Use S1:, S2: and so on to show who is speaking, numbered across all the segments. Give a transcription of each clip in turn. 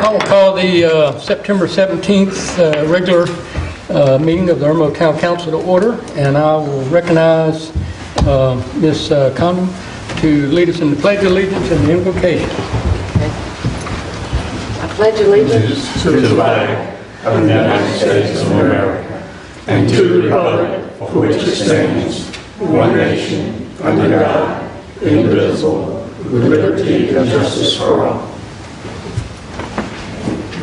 S1: I will call the September 17th regular meeting of the Irmo Town Council to order, and I will recognize Ms. Condon to lead us in the Pledge of Allegiance and the invocation.
S2: I pledge allegiance
S3: to the flag of the United States of America and to the republic for which it stands, one nation, under God, indivisible, with liberty and justice for all.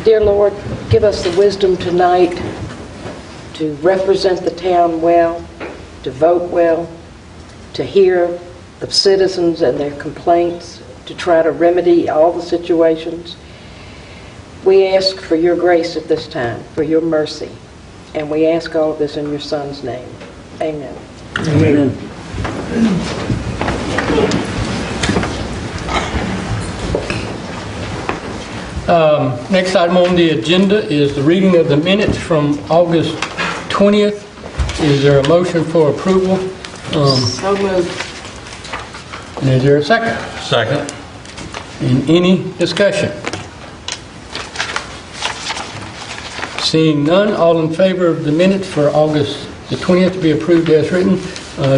S2: Dear Lord, give us the wisdom tonight to represent the town well, to vote well, to hear the citizens and their complaints, to try to remedy all the situations. We ask for your grace at this time, for your mercy, and we ask all of this in your Son's name. Amen.
S1: Amen. Next item on the agenda is the reading of the minutes from August 20th. Is there a motion for approval?
S2: So moved.
S1: And is there a second?
S3: Second.
S1: And any discussion? Seeing none, all in favor of the minutes for August the 20th to be approved as written,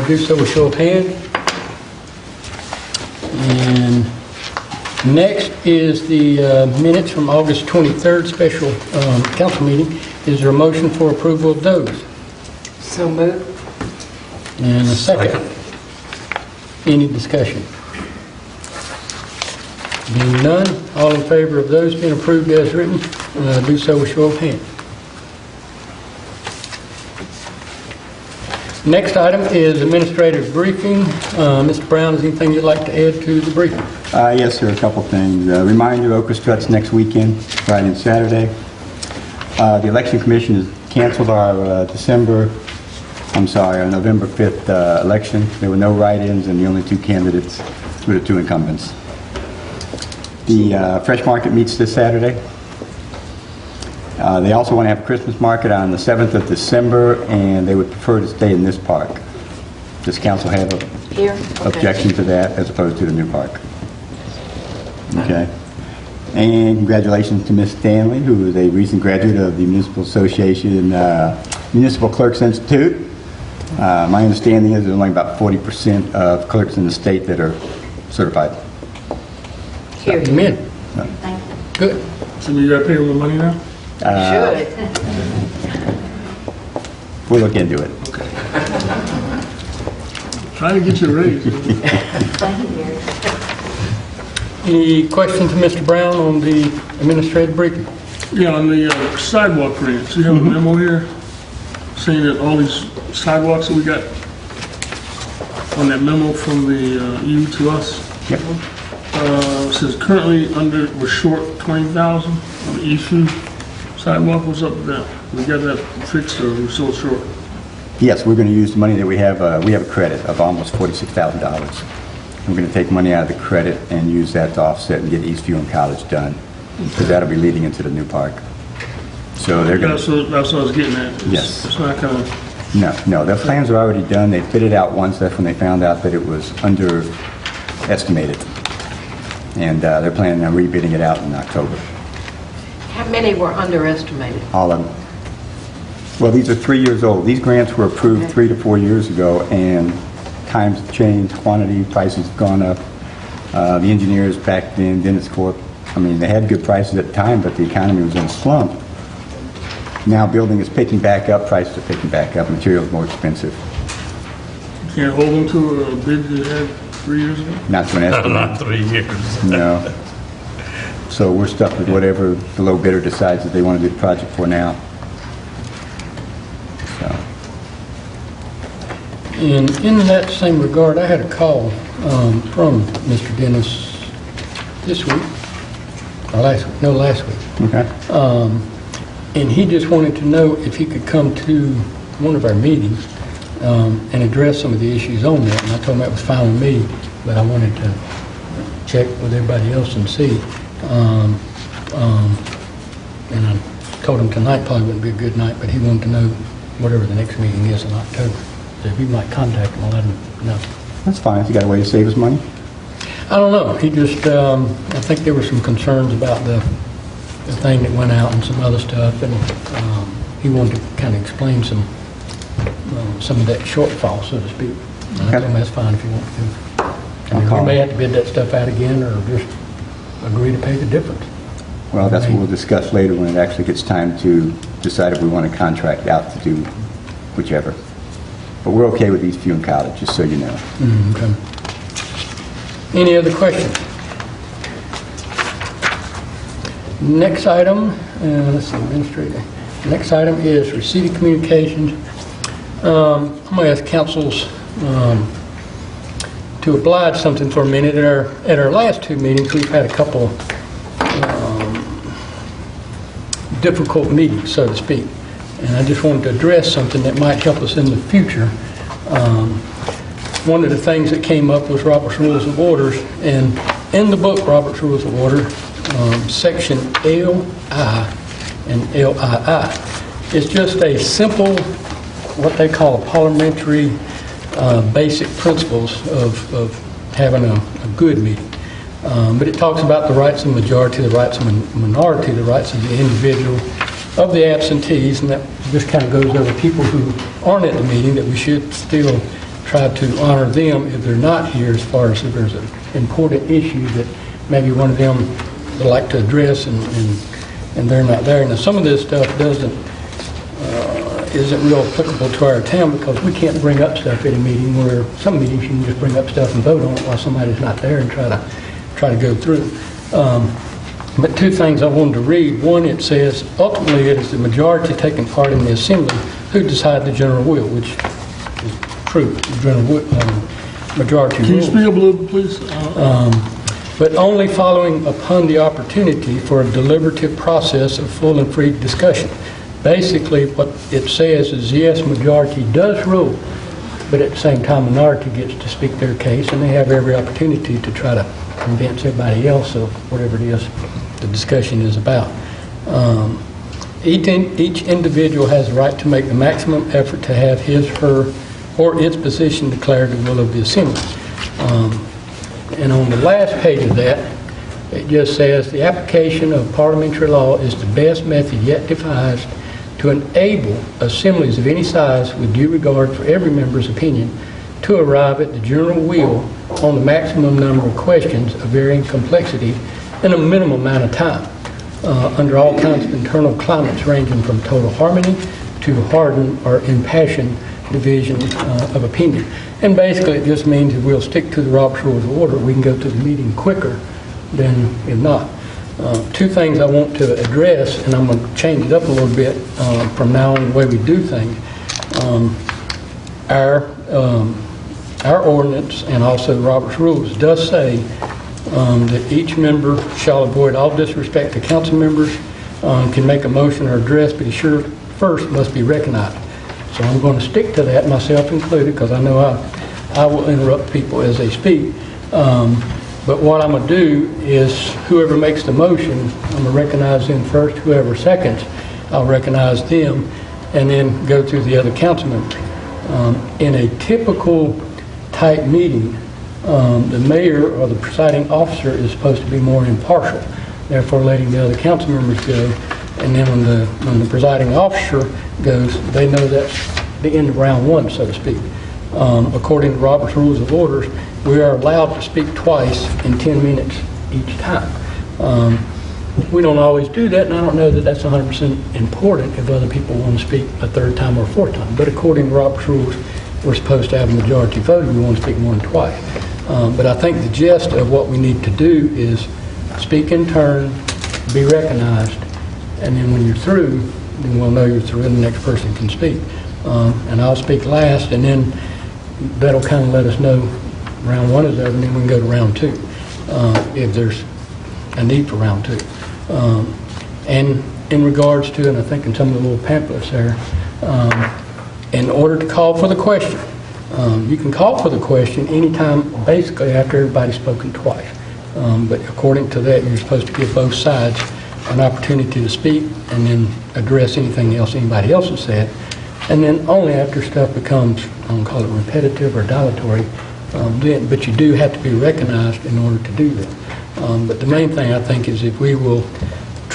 S1: do so with show of hands. And next is the minutes from August 23rd special council meeting. Is there a motion for approval of those?
S2: So moved.
S1: And a second. Any discussion? Being none, all in favor of those being approved as written, do so with show of hands. Next item is administrative briefing. Mr. Brown, is there anything you'd like to add to the briefing?
S4: Yes, sir, a couple things. Reminder, orchestra's next weekend, Friday and Saturday. The Election Commission has canceled our November 5th election. There were no write-ins, and the only two candidates were the two incumbents. The Fresh Market meets this Saturday. They also want to have a Christmas market on the 7th of December, and they would prefer to stay in this park. Does council have an objection to that as opposed to the new park? Okay. And congratulations to Ms. Stanley, who is a recent graduate of the Municipal Association Municipal Clerks Institute. My understanding is there's only about 40% of clerks in the state that are certified.
S2: Here.
S1: Amen.
S2: Thank you.
S1: Good.
S3: So we got to pay them the money now?
S2: Should.
S4: We'll look into it.
S3: Okay. Trying to get you a raise.
S1: Any questions to Mr. Brown on the administrative briefing?
S3: Yeah, on the sidewalk grants, you have a memo here saying that all these sidewalks that we got on that memo from the you to us.
S4: Yep.
S3: Says currently we're short 20,000 on the Eastview sidewalk. What's up with that? We got that fixed, or we're still short?
S4: Yes, we're going to use the money that we have. We have a credit of almost $46,000. We're going to take money out of the credit and use that to offset and get Eastview and College done, because that'll be leading into the new park. So they're going to...
S3: That's what I was getting at.
S4: Yes.
S3: It's not kind of...
S4: No, their plans are already done. They fitted out once. That's when they found out that it was underestimated. And they're planning on rebidding it out in October.
S2: How many were underestimated?
S4: All of them. Well, these are 3 years old. These grants were approved 3 to 4 years ago, and times have changed, quantity, prices have gone up. The engineers back then, Dennis Corp, they had good prices at the time, but the economy was in a slump. Now building is picking back up, prices are picking back up, materials more expensive.
S3: You can't hold them to a bid you had 3 years ago?
S4: Not to an estimate.
S5: Not 3 years.
S4: No. So we're stuck with whatever the low bidder decides that they want to do the project for now. So.
S1: And in that same regard, I had a call from Mr. Dennis this week, or last week, no, last week.
S4: Okay.
S1: And he just wanted to know if he could come to one of our meetings and address some of the issues on that. And I told him that was fine with me, but I wanted to check with everybody else and see. And I told him tonight probably wouldn't be a good night, but he wanted to know whatever the next meeting is in October. So if you might contact him, I'll let him know.
S4: That's fine. If you got a way to save us money?
S1: I don't know. He just, I think there were some concerns about the the thing that went out and some other stuff, and he wanted to kind of explain some of that shortfall, so to speak. And I told him that's fine if you want to. And we may have to bid that stuff out again, or just agree to pay the difference.
S4: Well, that's what we'll discuss later when it actually gets time to decide if we want to contract out to do whichever. But we're okay with East View and College, just so you know.
S1: Okay. Any other questions? Next item, let's see, administrator. Next item is receipt of communications. I'm going to ask councils to oblige something for a minute. At our last two meetings, we've had a couple difficult meetings, so to speak. And I just wanted to address something that might help us in the future. One of the things that came up was Robert's Rules of Orders. And in the book, Robert's Rules of Order, section LI and LII is just a simple, what they call a parliamentary basic principles of having a good meeting. But it talks about the rights of majority, the rights of minority, the rights of the individual, of the absentees, and that just kind of goes over people who aren't at the meeting, that we should still try to honor them if they're not here, as far as if there's an important issue that maybe one of them would like to address and they're not there. Now, some of this stuff isn't real applicable to our town, because we can't bring up stuff at a meeting, where some meetings you can just bring up stuff and vote on it while somebody's not there and try to go through. But two things I wanted to read. One, it says, ultimately it is the majority taking part in the assembly who decide the general will, which is true, the general majority
S3: Can you
S1: rule.
S3: speak up a little, please?
S1: But only following upon the opportunity for a deliberative process of full and free discussion. Basically, what it says is, yes, majority does rule, but at the same time, minority gets to speak their case, and they have every opportunity to try to convince everybody else of whatever it is the discussion is about. Each individual has the right to make the maximum effort to have his, her, or its position declared the will of the assembly. And on the last page of that, it just says, the application of parliamentary law is the best method yet devised to enable assemblies of any size, with due regard for every member's opinion, to arrive at the general will on the maximum number of questions of varying complexity in a minimum amount of time, under all kinds of internal climates, ranging from total harmony to hardened or impassioned division of opinion. And basically it just means if we'll stick to the Robert's Rules of Order, we can go to the meeting quicker than if not. Two things I want to address, and I'm going to change it up a little bit from now on, the way we do things. Our ordinance, and also the Robert's Rules, does say that each member shall avoid all disrespect to council members, can make a motion or address, but he sure first must be recognized. So I'm going to stick to that, myself included, because I know I will interrupt people as they speak. But what I'm going to do is, whoever makes the motion, I'm going to recognize them first. Whoever seconds, I'll recognize them, and then go through the other council members. In a typical type meeting, the mayor or the presiding officer is supposed to be more impartial, therefore letting the other council members go. And then when the presiding officer goes, they know that's the end of round one, so to speak. According to Robert's Rules of Orders, we are allowed to speak twice in 10 minutes each time. We don't always do that, and I don't know that that's 100% important if other people want to speak a third time or a fourth time. But according to Robert's Rules, we're supposed to have a majority vote if we want to speak more than twice. But I think the gist of what we need to do is speak in turn, be recognized, and then when you're through, then we'll know you're through and the next person can speak. And I'll speak last, and then that'll kind of let us know round one is over, and then we can go to round two if there's a need for round two. And in regards to, and I think in some of the little pamphlets there, in order to call for the question, you can call for the question anytime, basically after everybody's spoken twice. But according to that, you're supposed to give both sides an opportunity to speak and then address anything else anybody else has said. And then only after stuff becomes, I don't call it repetitive or dilatory, but you do have to be recognized in order to do that. But the main thing, I think, is if we will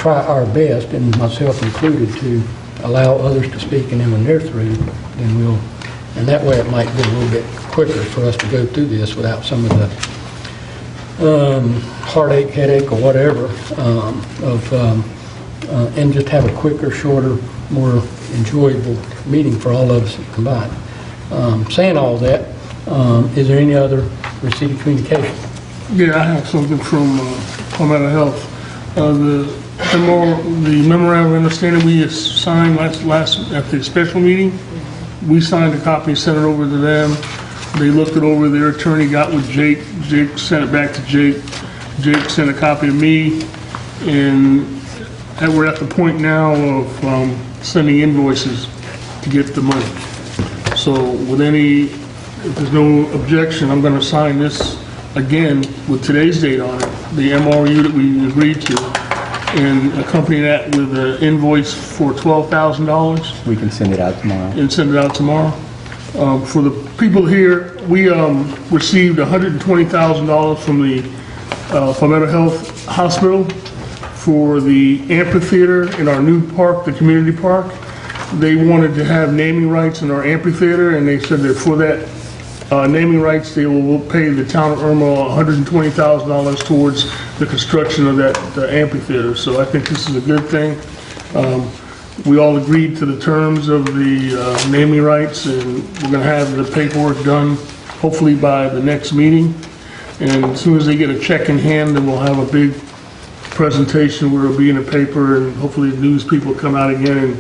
S1: try our best, and myself included, to allow others to speak, and then when they're through, then we'll, and that way it might be a little bit quicker for us to go through this without some of the heartache, headache, or whatever, and just have a quicker, shorter, more enjoyable meeting for all of us combined. Saying all that, is there any other receipt of communication?
S3: Yeah, I have something from Palmetto Health. The memorandum of understanding we signed last at the special meeting, we signed a copy, sent it over to them. They looked it over, their attorney got with Jake, Jake sent it back to Jake, Jake sent a copy to me, and we're at the point now of sending invoices to get the money. So if there's no objection, I'm going to sign this again with today's date on it, the MRU that we agreed to, and accompany that with an invoice for $12,000.
S4: We can send it out tomorrow.
S3: And send it out tomorrow. For the people here, we received $120,000 from the Palmetto Health Hospital for the amphitheater in our new park, the community park. They wanted to have naming rights in our amphitheater, and they said that for that naming rights, they will pay the town of Irmo $120,000 towards the construction of that amphitheater. So I think this is a good thing. We all agreed to the terms of the naming rights, and we're going to have the paperwork done hopefully by the next meeting. And as soon as they get a check in hand, then we'll have a big presentation where it'll be in the paper, and hopefully the news people come out again and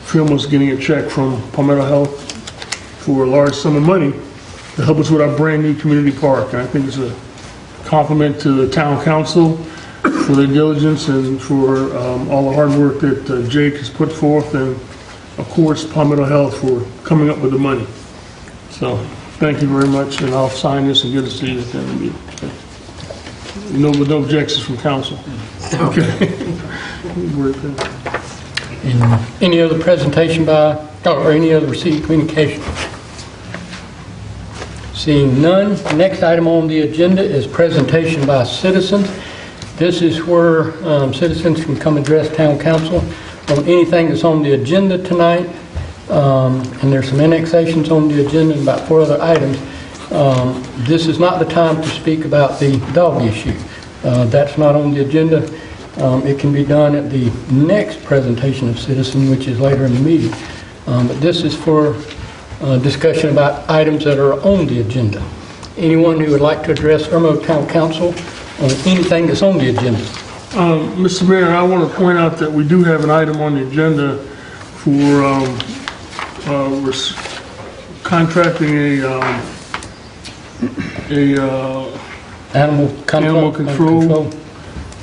S3: film us getting a check from Palmetto Health for a large sum of money to help us with our brand new community park. And I think it's a compliment to the town council for their diligence and for all the hard work that Jake has put forth, and of course Palmetto Health for coming up with the money. So thank you very much, and I'll sign this and get it to you at the end of the meeting. With no objections from council. Okay.
S1: And any other presentation or any other receipt of communication? Seeing none, next item on the agenda is presentation by citizens. This is where citizens can come address town council on anything that's on the agenda tonight. And there's some annexations on the agenda and about 4 other items. This is not the time to speak about the dog issue. That's not on the agenda. It can be done at the next presentation of citizen, which is later in the meeting. But this is for discussion about items that are on the agenda. Anyone who would like to address Irmo Town Council on anything that's on the agenda?
S3: Mr. Mayor, I want to point out that we do have an item on the agenda for contracting
S1: Animal control.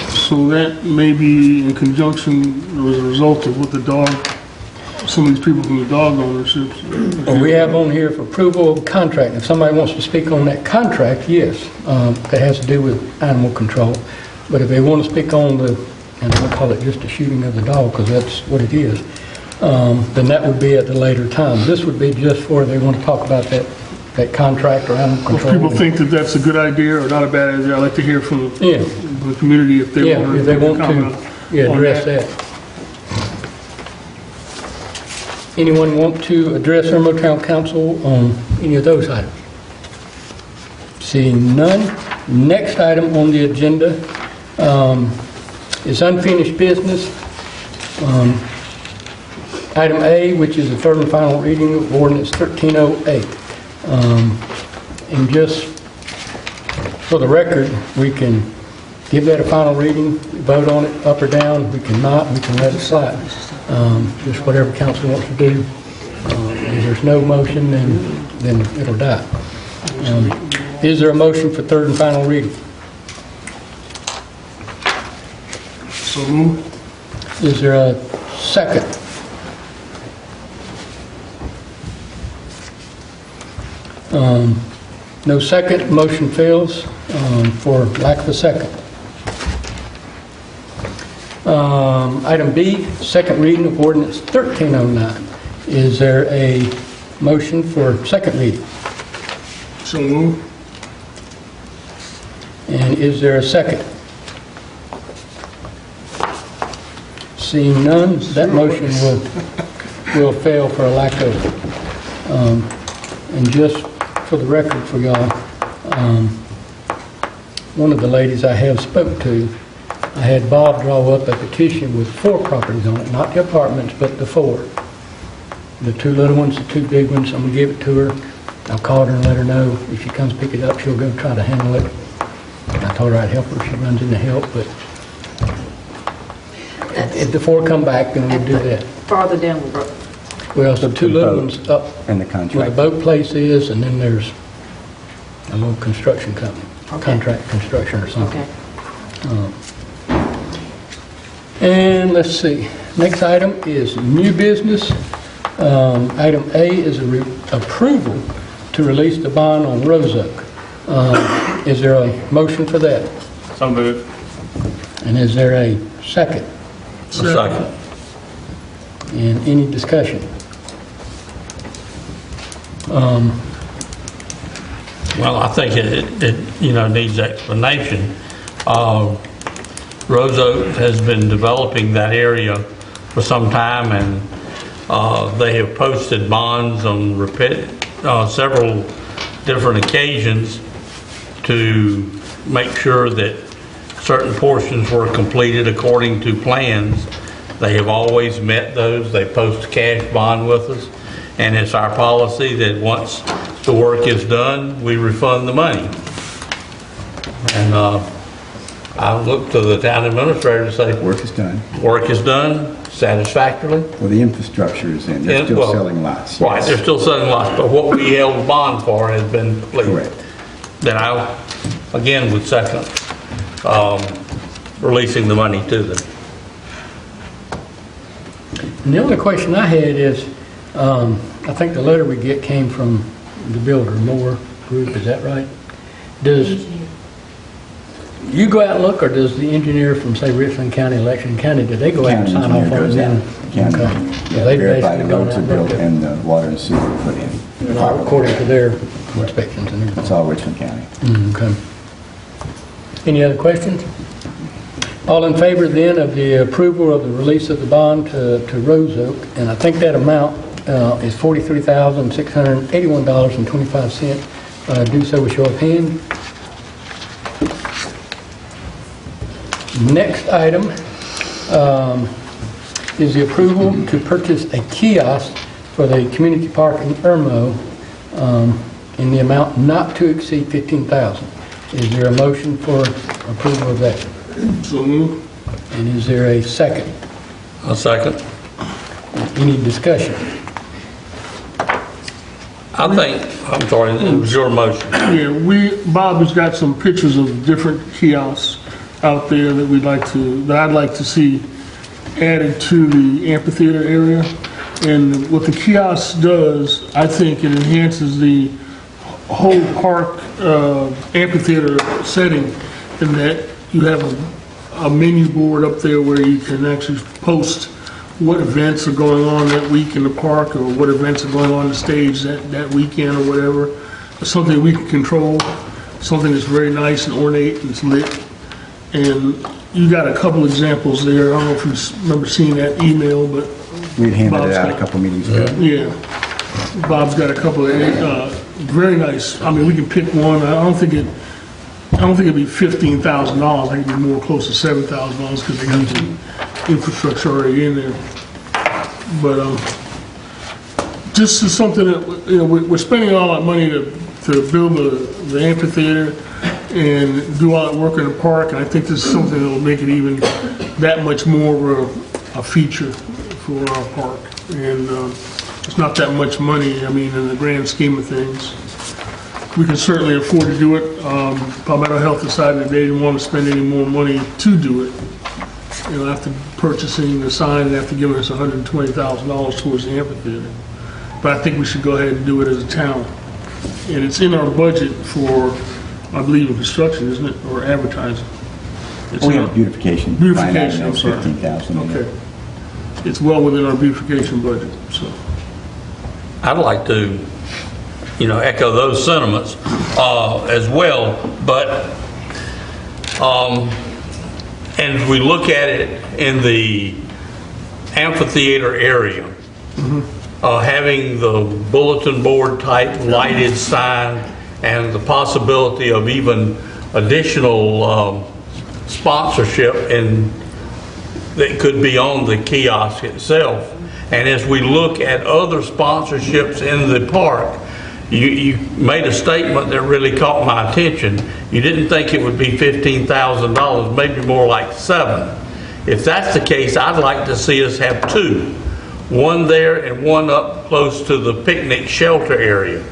S3: So that may be in conjunction as a result of what some of these people from the dog ownerships.
S1: Well, we have on here for approval of contract. If somebody wants to speak on that contract, yes, that has to do with animal control. But if they want to speak on and we'll call it just the shooting of the dog, because that's what it is, then that would be at the later time. This would be just for they want to talk about that contract or animal control.
S3: If people think that that's a good idea or not a bad idea, I'd like to hear from the community if they want
S1: to address that. Anyone want to address Irmo Town Council on any of those items? Seeing none, next item on the agenda is unfinished business. Item A, which is the third and final reading of ordinance 1308. And just for the record, we can give that a final reading, vote on it up or down. We can not, we can let it slide. Just whatever council wants to do. If there's no motion, then it'll die. Is there a motion for third and final reading?
S3: So moved.
S1: Is there a second? No second, motion fails for lack of a second. Item B, second reading of ordinance 1309. Is there a motion for second reading?
S3: So moved.
S1: And is there a second? Seeing none, that motion will fail for a lack of, and just for the record for y'all, one of the ladies I have spoke to, I had Bob draw up a petition with 4 properties on it, not the apartments, but the 4. The 2 little ones, the 2 big ones. I'm gonna give it to her. I'll call her and let her know. If she comes pick it up, she'll go try to handle it. I told her I'd help her if she runs into help, but if the 4 come back, then we'll do that.
S2: Farther down the road.
S1: Well, so 2 little ones up
S4: And the
S1: where the
S4: contract.
S1: boat place is, and then there's a little construction company,
S2: Okay.
S1: contract construction or something.
S2: Okay.
S1: And let's see, next item is new business. Item A is approval to release the bond on Rose Oak. Is there a motion for that?
S3: So moved.
S1: And is there a second?
S3: Second.
S1: And any discussion?
S5: Well, I think it needs explanation. Rose Oak has been developing that area for some time, and they have posted bonds on several different occasions to make sure that certain portions were completed according to plans. They have always met those. They post a cash bond with us, and it's our policy that once the work is done, we refund the money. And I look to the town administrator to say,
S4: Work is done.
S5: work is done satisfactorily.
S4: Well, the infrastructure is in. They're still
S5: Well,
S4: selling lots.
S5: Right,
S4: yes.
S5: they're still selling lots, but what we held the bond for has been completed.
S4: Correct.
S5: Then I, again, would second releasing the money to them.
S1: And the only question I had is, I think the letter we get came from the builder, Moore Group, is that right? Does you go out and look, or does the engineer from, say, Richland County, Lexington County, do they go out and
S4: County
S1: sign off
S4: engineer
S1: on it
S4: goes
S1: then?
S4: out. County,
S1: Okay.
S4: yeah,
S1: They've
S4: verify the
S1: basically gone
S4: roads
S1: out
S4: are
S1: and
S4: built
S1: looked at it.
S4: and the water and sewer are put in.
S1: According to their inspections and
S4: That's
S1: everything.
S4: all Richland County.
S1: Okay. Any other questions? All in favor then of the approval of the release of the bond to Rose Oak, and I think that amount is $43,681.25. Do so with show of hand. Next item is the approval to purchase a kiosk for the community park in Irmo in the amount not to exceed $15,000. Is there a motion for approval of that?
S3: So moved.
S1: And is there a second?
S5: A second.
S1: Any discussion?
S5: I think, I'm sorry, it was your motion.
S3: Yeah, Bob has got some pictures of different kiosks out there that I'd like to see added to the amphitheater area. And what the kiosk does, I think it enhances the whole park amphitheater setting in that you have a menu board up there where you can actually post what events are going on that week in the park, or what events are going on the stage that weekend or whatever. It's something we can control, something that's very nice and ornate and it's lit. And you got a couple examples there. I don't know if you remember seeing that email, but
S4: We'd handed
S3: Bob's
S4: it out a
S3: got-
S4: couple meetings ago.
S3: yeah. Bob's got a couple of very nice. I mean, we can pick one. I don't think it'd be $15,000. I think it'd be more close to $7,000 because they got the infrastructure already in there. But this is something that we're spending all that money to build the amphitheater and do all that work in the park. And I think this is something that will make it even that much more of a feature for our park. And it's not that much money, I mean, in the grand scheme of things. We can certainly afford to do it. Palmetto Health decided that they didn't want to spend any more money to do it. After purchasing the sign, they have to give us $120,000 towards the amphitheater. But I think we should go ahead and do it as a town. And it's in our budget for, I believe, in construction, isn't it, or advertising? It's
S4: We
S3: in
S4: have
S3: our-
S4: beautification.
S3: Beautification, I'm sorry.
S4: 15,000.
S3: Okay. It's well within our beautification budget, so.
S5: I'd like to, echo those sentiments as well, but and we look at it in the amphitheater area, having the bulletin board type lighted sign and the possibility of even additional sponsorship and that could be on the kiosk itself. And as we look at other sponsorships in the park, you made a statement that really caught my attention. You didn't think it would be $15,000, maybe more like $7,000. If that's the case, I'd like to see us have two. One there and one up close to the picnic shelter area,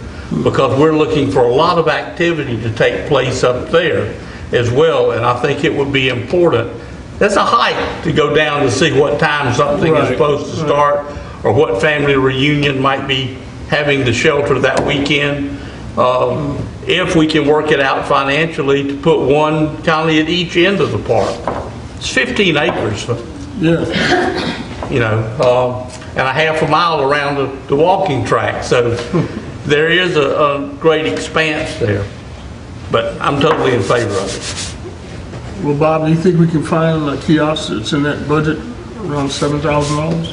S5: because we're looking for a lot of activity to take place up there as well, and I think it would be important. That's a hike to go down to see what time something is supposed to start, or what family reunion might be having the shelter that weekend. If we can work it out financially to put one kind of at each end of the park. It's 15 acres.
S3: Yeah.
S5: You know, and a half a mile around the walking track. So there is a great expanse there. But I'm totally in favor of it.
S3: Well, Bob, do you think we can find a kiosk that's in that budget around $7,000?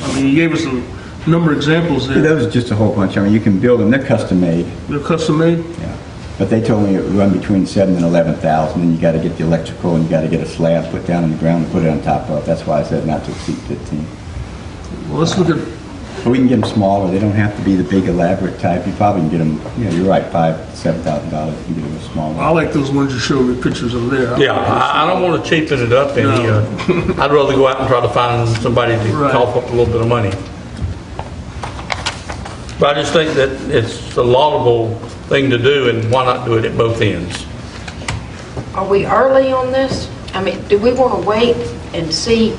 S3: I mean, you gave us a number of examples there.
S4: Those are just a whole bunch. I mean, you can build them. They're custom made.
S3: They're custom made?
S4: Yeah. But they told me it would run between $7,000 and $11,000, and you got to get the electrical, and you got to get a slab put down on the ground and put it on top of. That's why I said not to exceed 15.
S3: Well, let's look at,
S4: But we can get them smaller. They don't have to be the big elaborate type. You probably can get them, you know, you're right, $5,000 to $7,000. You can get them a smaller.
S3: I like those ones you showed me pictures of there.
S5: Yeah, I don't want to cheapen it up any. I'd rather go out and try to find somebody to
S3: Right.
S5: cough up a little bit of money. But I just think that it's a laudable thing to do, and why not do it at both ends?
S2: Are we early on this? I mean, do we want to wait and see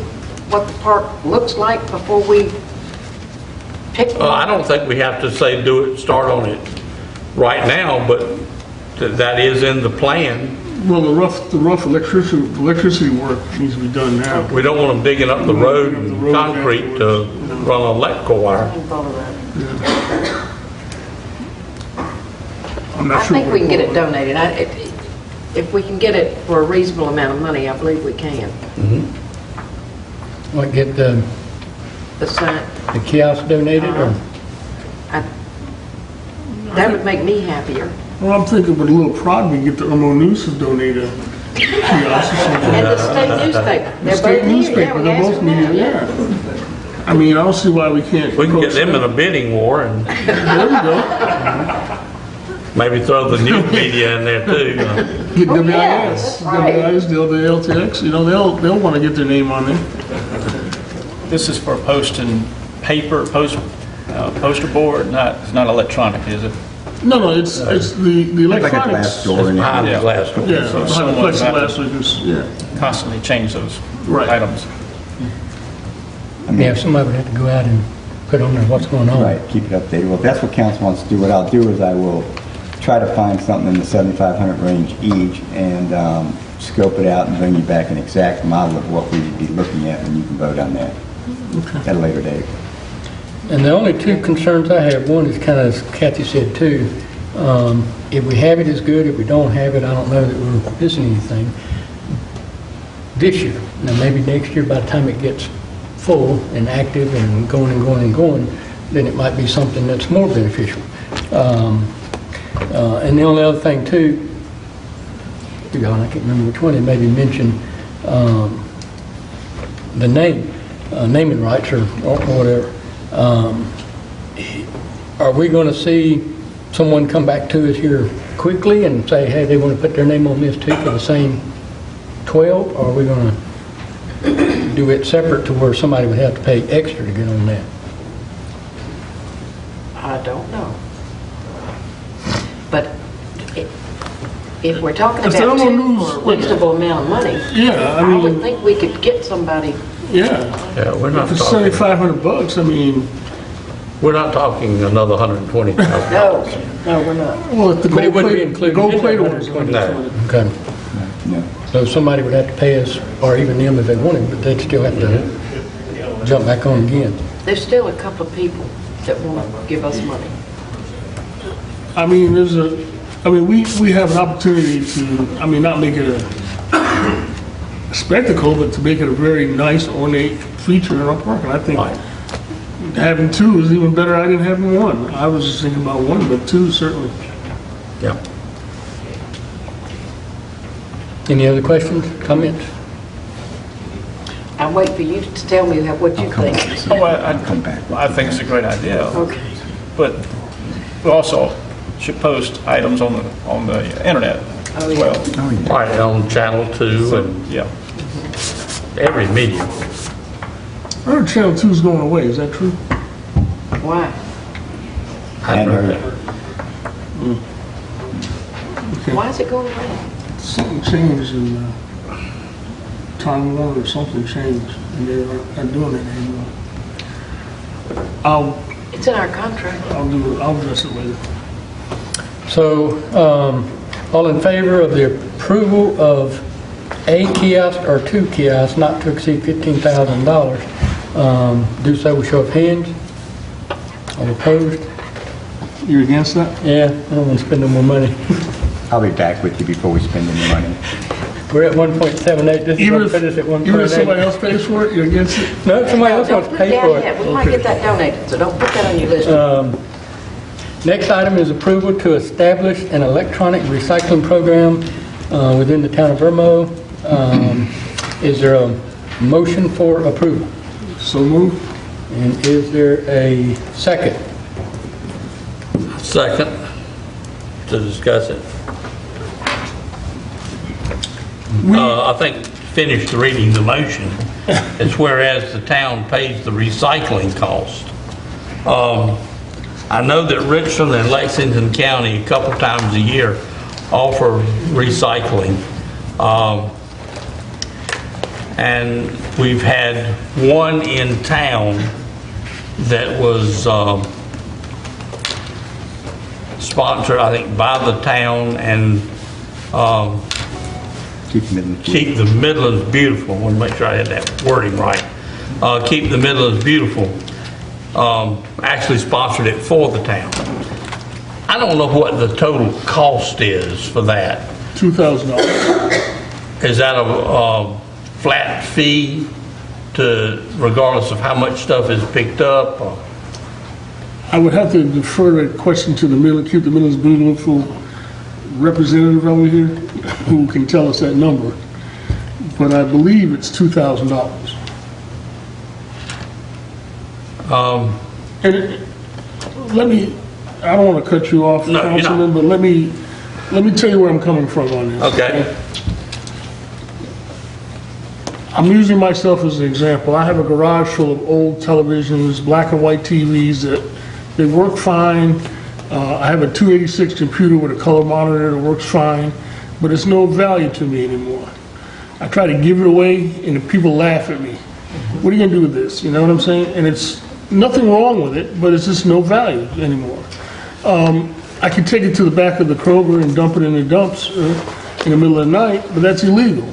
S2: what the park looks like before we pick one?
S5: I don't think we have to say start on it right now, but that is in the plan.
S3: Well, the rough electricity work needs to be done now.
S5: We don't want them digging up the road and concrete to run an electrical wire.
S3: I'm not
S2: I
S3: sure.
S2: think we can get it donated. If we can get it for a reasonable amount of money, I believe we can.
S1: What, get the
S2: Sign,
S1: kiosk donated, or?
S2: that would make me happier.
S3: Well, I'm thinking with a little prod, we can get the Irmo News to donate a kiosk or something.
S2: And the state newspaper.
S3: The state newspaper, they're both media, yeah. I mean, I don't see why we can't.
S5: We can get them in a bidding war and
S3: There we go.
S5: maybe throw the new media in there too.
S3: Get
S2: Oh, yeah,
S3: WIS,
S2: that's right.
S3: WIS, the LTX, you know, they'll want to get their name on there.
S6: This is for posting paper, poster board, it's not electronic, is it?
S3: No, it's the
S4: Like a glass
S3: electronics.
S4: door in
S5: Behind
S4: it.
S5: the glass door.
S3: Yeah,
S6: So
S3: behind the
S6: someone's got
S3: plexiglass, so you can yeah.
S6: Constantly change those
S3: Right.
S6: items.
S1: Yeah, somebody would have to go out and put on there what's going on.
S4: Right, keep it updated. Well, if that's what council wants to do, what I'll do is I will try to find something in the 7,500 range each and scope it out and bring you back an exact model of what we would be looking at, and you can vote on that at a later date.
S1: And the only two concerns I have, one is kind of, as Kathy said too, if we have it, it's good. If we don't have it, I don't know that we're missing anything this year. Now, maybe next year, by the time it gets full and active and going and going and going, then it might be something that's more beneficial. And the only other thing too, I can't remember which one, it maybe mentioned the naming rights or whatever. Are we going to see someone come back to us here quickly and say, hey, they want to put their name on this too for the same 12? Or are we going to do it separate to where somebody would have to pay extra to get on that?
S2: I don't know. But if we're talking
S3: If
S2: about
S3: they're on
S2: two
S3: news,
S2: for a reasonable amount of money,
S3: Yeah,
S2: I would think we could get somebody.
S3: yeah.
S5: Yeah, we're not
S3: If it's
S5: talking,
S3: $7,500, I mean,
S5: we're not talking another $120,000.
S2: No, we're not.
S3: well, if the
S1: But it
S3: gold
S1: wouldn't be
S3: plate,
S1: included
S3: gold
S1: in
S3: plate
S1: that
S3: orders.
S5: No.
S1: Okay.
S4: No.
S1: So somebody would have to pay us, or even them if they wanted, but they'd still have to jump back on again.
S2: There's still a couple of people that want to give us money.
S3: I mean, we have an opportunity to, not make it spectacle, but to make it a very nice, ornate feature in our park. And I think having two is even better. I didn't have one. I was just thinking about one, but two certainly.
S5: Yeah.
S1: Any other questions, comments?
S2: I'm waiting for you to tell me what you think.
S6: I think it's a great idea.
S2: Okay.
S6: But we also should post items on the internet
S2: Oh,
S6: as
S2: yeah.
S6: well.
S5: Right, on Channel 2 and
S6: Yeah.
S5: every medium.
S3: I heard Channel 2 is going away. Is that true?
S2: Why?
S5: I heard that.
S3: Okay.
S2: Why is it going away?
S3: Something changed in Time Warner or something changed, and they're not doing it anymore.
S2: It's in our contract.
S3: I'll address it later.
S1: So, all in favor of the approval of a kiosk or two kiosks not to exceed $15,000, do so with show of hands. All opposed?
S3: You're against that?
S1: Yeah, I don't want to spend no more money.
S4: I'll be back with you before we spend any money.
S1: We're at 1.78, this is going to put us at
S3: Even if somebody
S1: 1.8.
S3: else pays for it, you're against it?
S1: No, somebody else wants to pay for it.
S2: Yeah, we might get that donated, so don't put that on your list.
S1: Next item is approval to establish an electronic recycling program within the town of Irmo. Is there a motion for approval?
S3: So move.
S1: And is there a second?
S5: Second, to discuss it. I think, finished reading the motion. It's whereas the town pays the recycling cost. I know that Richland and Lexington County, a couple times a year, offer recycling. And we've had one in town that was sponsored, I think, by the town and Keep the Midlands Beautiful. I want to make sure I had that wording right. Keep the Midlands Beautiful actually sponsored it for the town. I don't know what the total cost is for that.
S3: $2,000.
S5: Is that a flat fee to, regardless of how much stuff is picked up? Or?
S3: I would have to defer that question to the Keep the Midlands Beautiful representative over here who can tell us that number. But I believe it's $2,000. And I don't want to cut you off,
S5: No,
S3: Councilman, but let me tell you where I'm coming from on this.
S5: Okay.
S3: I'm using myself as an example. I have a garage full of old televisions, black and white TVs that they work fine. I have a 286 computer with a color monitor that works fine, but it's no value to me anymore. I try to give it away and people laugh at me. What are you going to do with this? You know what I'm saying? And it's nothing wrong with it, but it's just no value anymore. I could take it to the back of the Kroger and dump it in the dumps in the middle of the night, but that's illegal.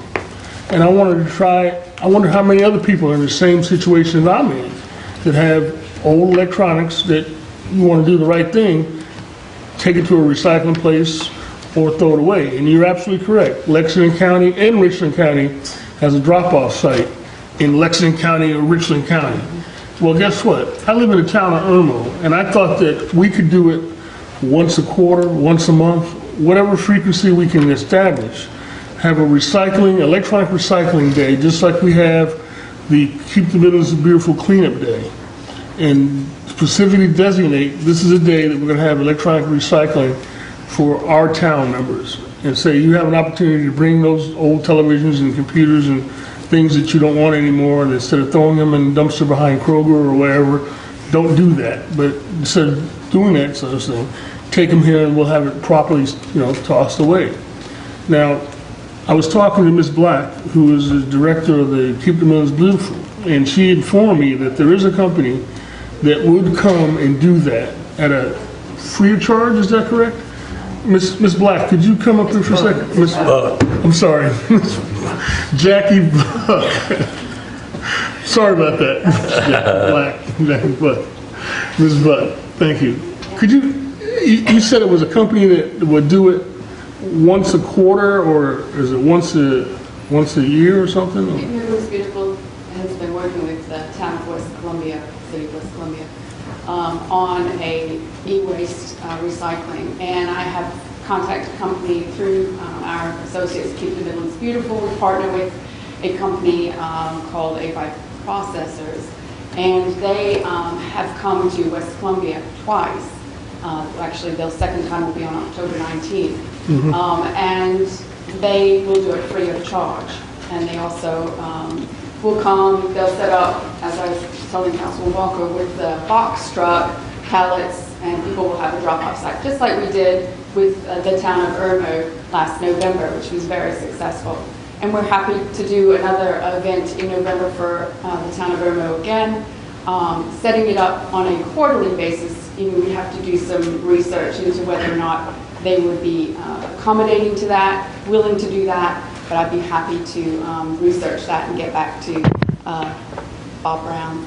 S3: And I wanted to try, I wonder how many other people are in the same situation that I'm in, that have old electronics that you want to do the right thing, take it to a recycling place or throw it away. And you're absolutely correct. Lexington County and Richland County has a drop-off site in Lexington County or Richland County. Well, guess what? I live in the town of Irmo, and I thought that we could do it once a quarter, once a month, whatever frequency we can establish. Have a electronic recycling day, just like we have the Keep the Midlands Beautiful cleanup day. And specifically designate, this is a day that we're going to have electronic recycling for our town members. And say you have an opportunity to bring those old televisions and computers and things that you don't want anymore, and instead of throwing them in the dumpster behind Kroger or wherever, don't do that. But instead of doing that sort of thing, take them here and we'll have it properly, tossed away. Now, I was talking to Ms. Black, who is the director of the Keep the Midlands Beautiful, and she informed me that there is a company that would come and do that at a free of charge. Is that correct? Ms. Black, could you come up here for a second? I'm sorry. Jackie Buck. Sorry about that. Jackie Buck. Ms. Buck, thank you. Could you said it was a company that would do it once a quarter, or is it once a once a year or something? Or?
S7: Irmo's Beautiful has been working with the town of West Columbia, City of West Columbia, on a e-waste recycling. And I have contacted a company through our associates, Keep the Midlands Beautiful. We partner with a company called A5 Processors, and they have come to West Columbia twice. Actually, their second time will be on October 19th. And they will do it free of charge. And they also will come, they'll set up, as I was telling Councilman Walker, with the box truck, pallets, and people will have a drop-off site, just like we did with the town of Irmo last November, which was very successful. And we're happy to do another event in November for the town of Irmo again. Setting it up on a quarterly basis, we have to do some research into whether or not they would be accommodating to that, willing to do that, but I'd be happy to research that and get back to Bob Brown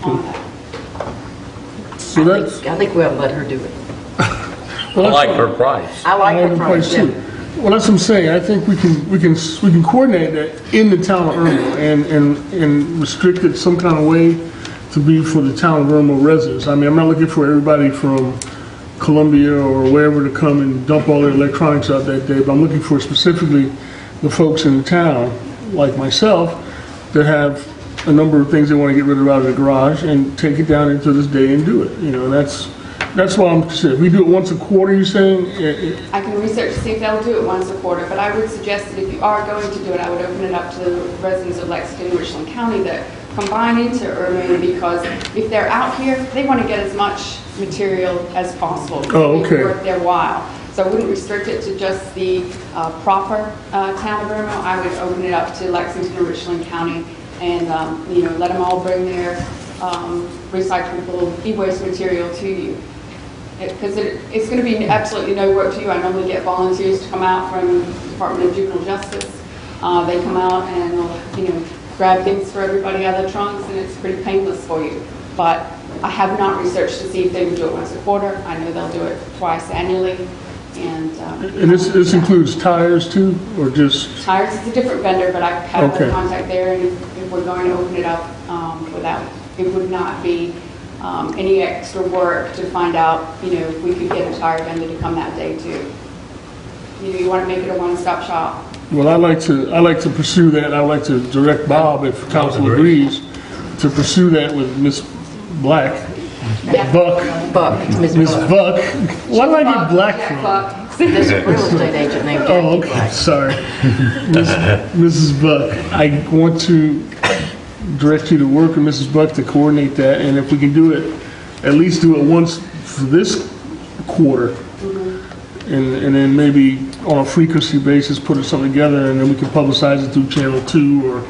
S7: on that.
S3: So that's,
S2: I think we'll let her do it.
S5: I like her price.
S2: I like her price,
S3: too.
S2: yeah.
S3: Well, that's what I'm saying. I think we can coordinate that in the town of Irmo and restrict it some kind of way to be for the town of Irmo residents. I mean, I'm not looking for everybody from Columbia or wherever to come and dump all their electronics out that day, but I'm looking for specifically the folks in the town, like myself, that have a number of things they want to get rid of out of the garage and take it down into this day and do it. You know, that's why I'm saying. If we do it once a quarter, you're saying?
S7: I can research to see if they'll do it once a quarter, but I would suggest that if you are going to do it, I would open it up to the residents of Lexington and Richland County that combine into Irmo, because if they're out here, they want to get as much material as possible.
S3: Oh, okay.
S7: Worth their while. So I wouldn't restrict it to just the proper town of Irmo. I would open it up to Lexington and Richland County and let them all bring their recyclable e-waste material to you. Because it's going to be absolutely no work to you. I normally get volunteers to come out from the Department of Juvenile Justice. They come out and will, grab things for everybody out of their trunks, and it's pretty painless for you. But I have not researched to see if they would do it once a quarter. I know they'll do it twice annually. And
S3: this includes tires too, or just?
S7: Tires is a different vendor, but I have
S3: Okay.
S7: a contact there, and if we're going to open it up for that, it would not be any extra work to find out, if we could get a tire vendor to come that day too. You want to make it a one-stop shop.
S3: Well, I like to pursue that. I'd like to direct Bob, if council agrees, to pursue that with Miss Black,
S7: Yeah.
S3: Buck,
S2: Miss
S3: Miss
S2: Buck.
S3: Buck. Why did I get Black
S7: Jack
S3: from?
S7: Buck.
S2: There's a real estate agent named
S3: Oh,
S2: Jackie
S3: okay,
S2: Black.
S3: sorry. Mrs. Buck, I want to direct you to work with Mrs. Buck to coordinate that, and if we can do it, at least do it once for this quarter, and then maybe on a frequency basis, put something together, and then we can publicize it through Channel 2 or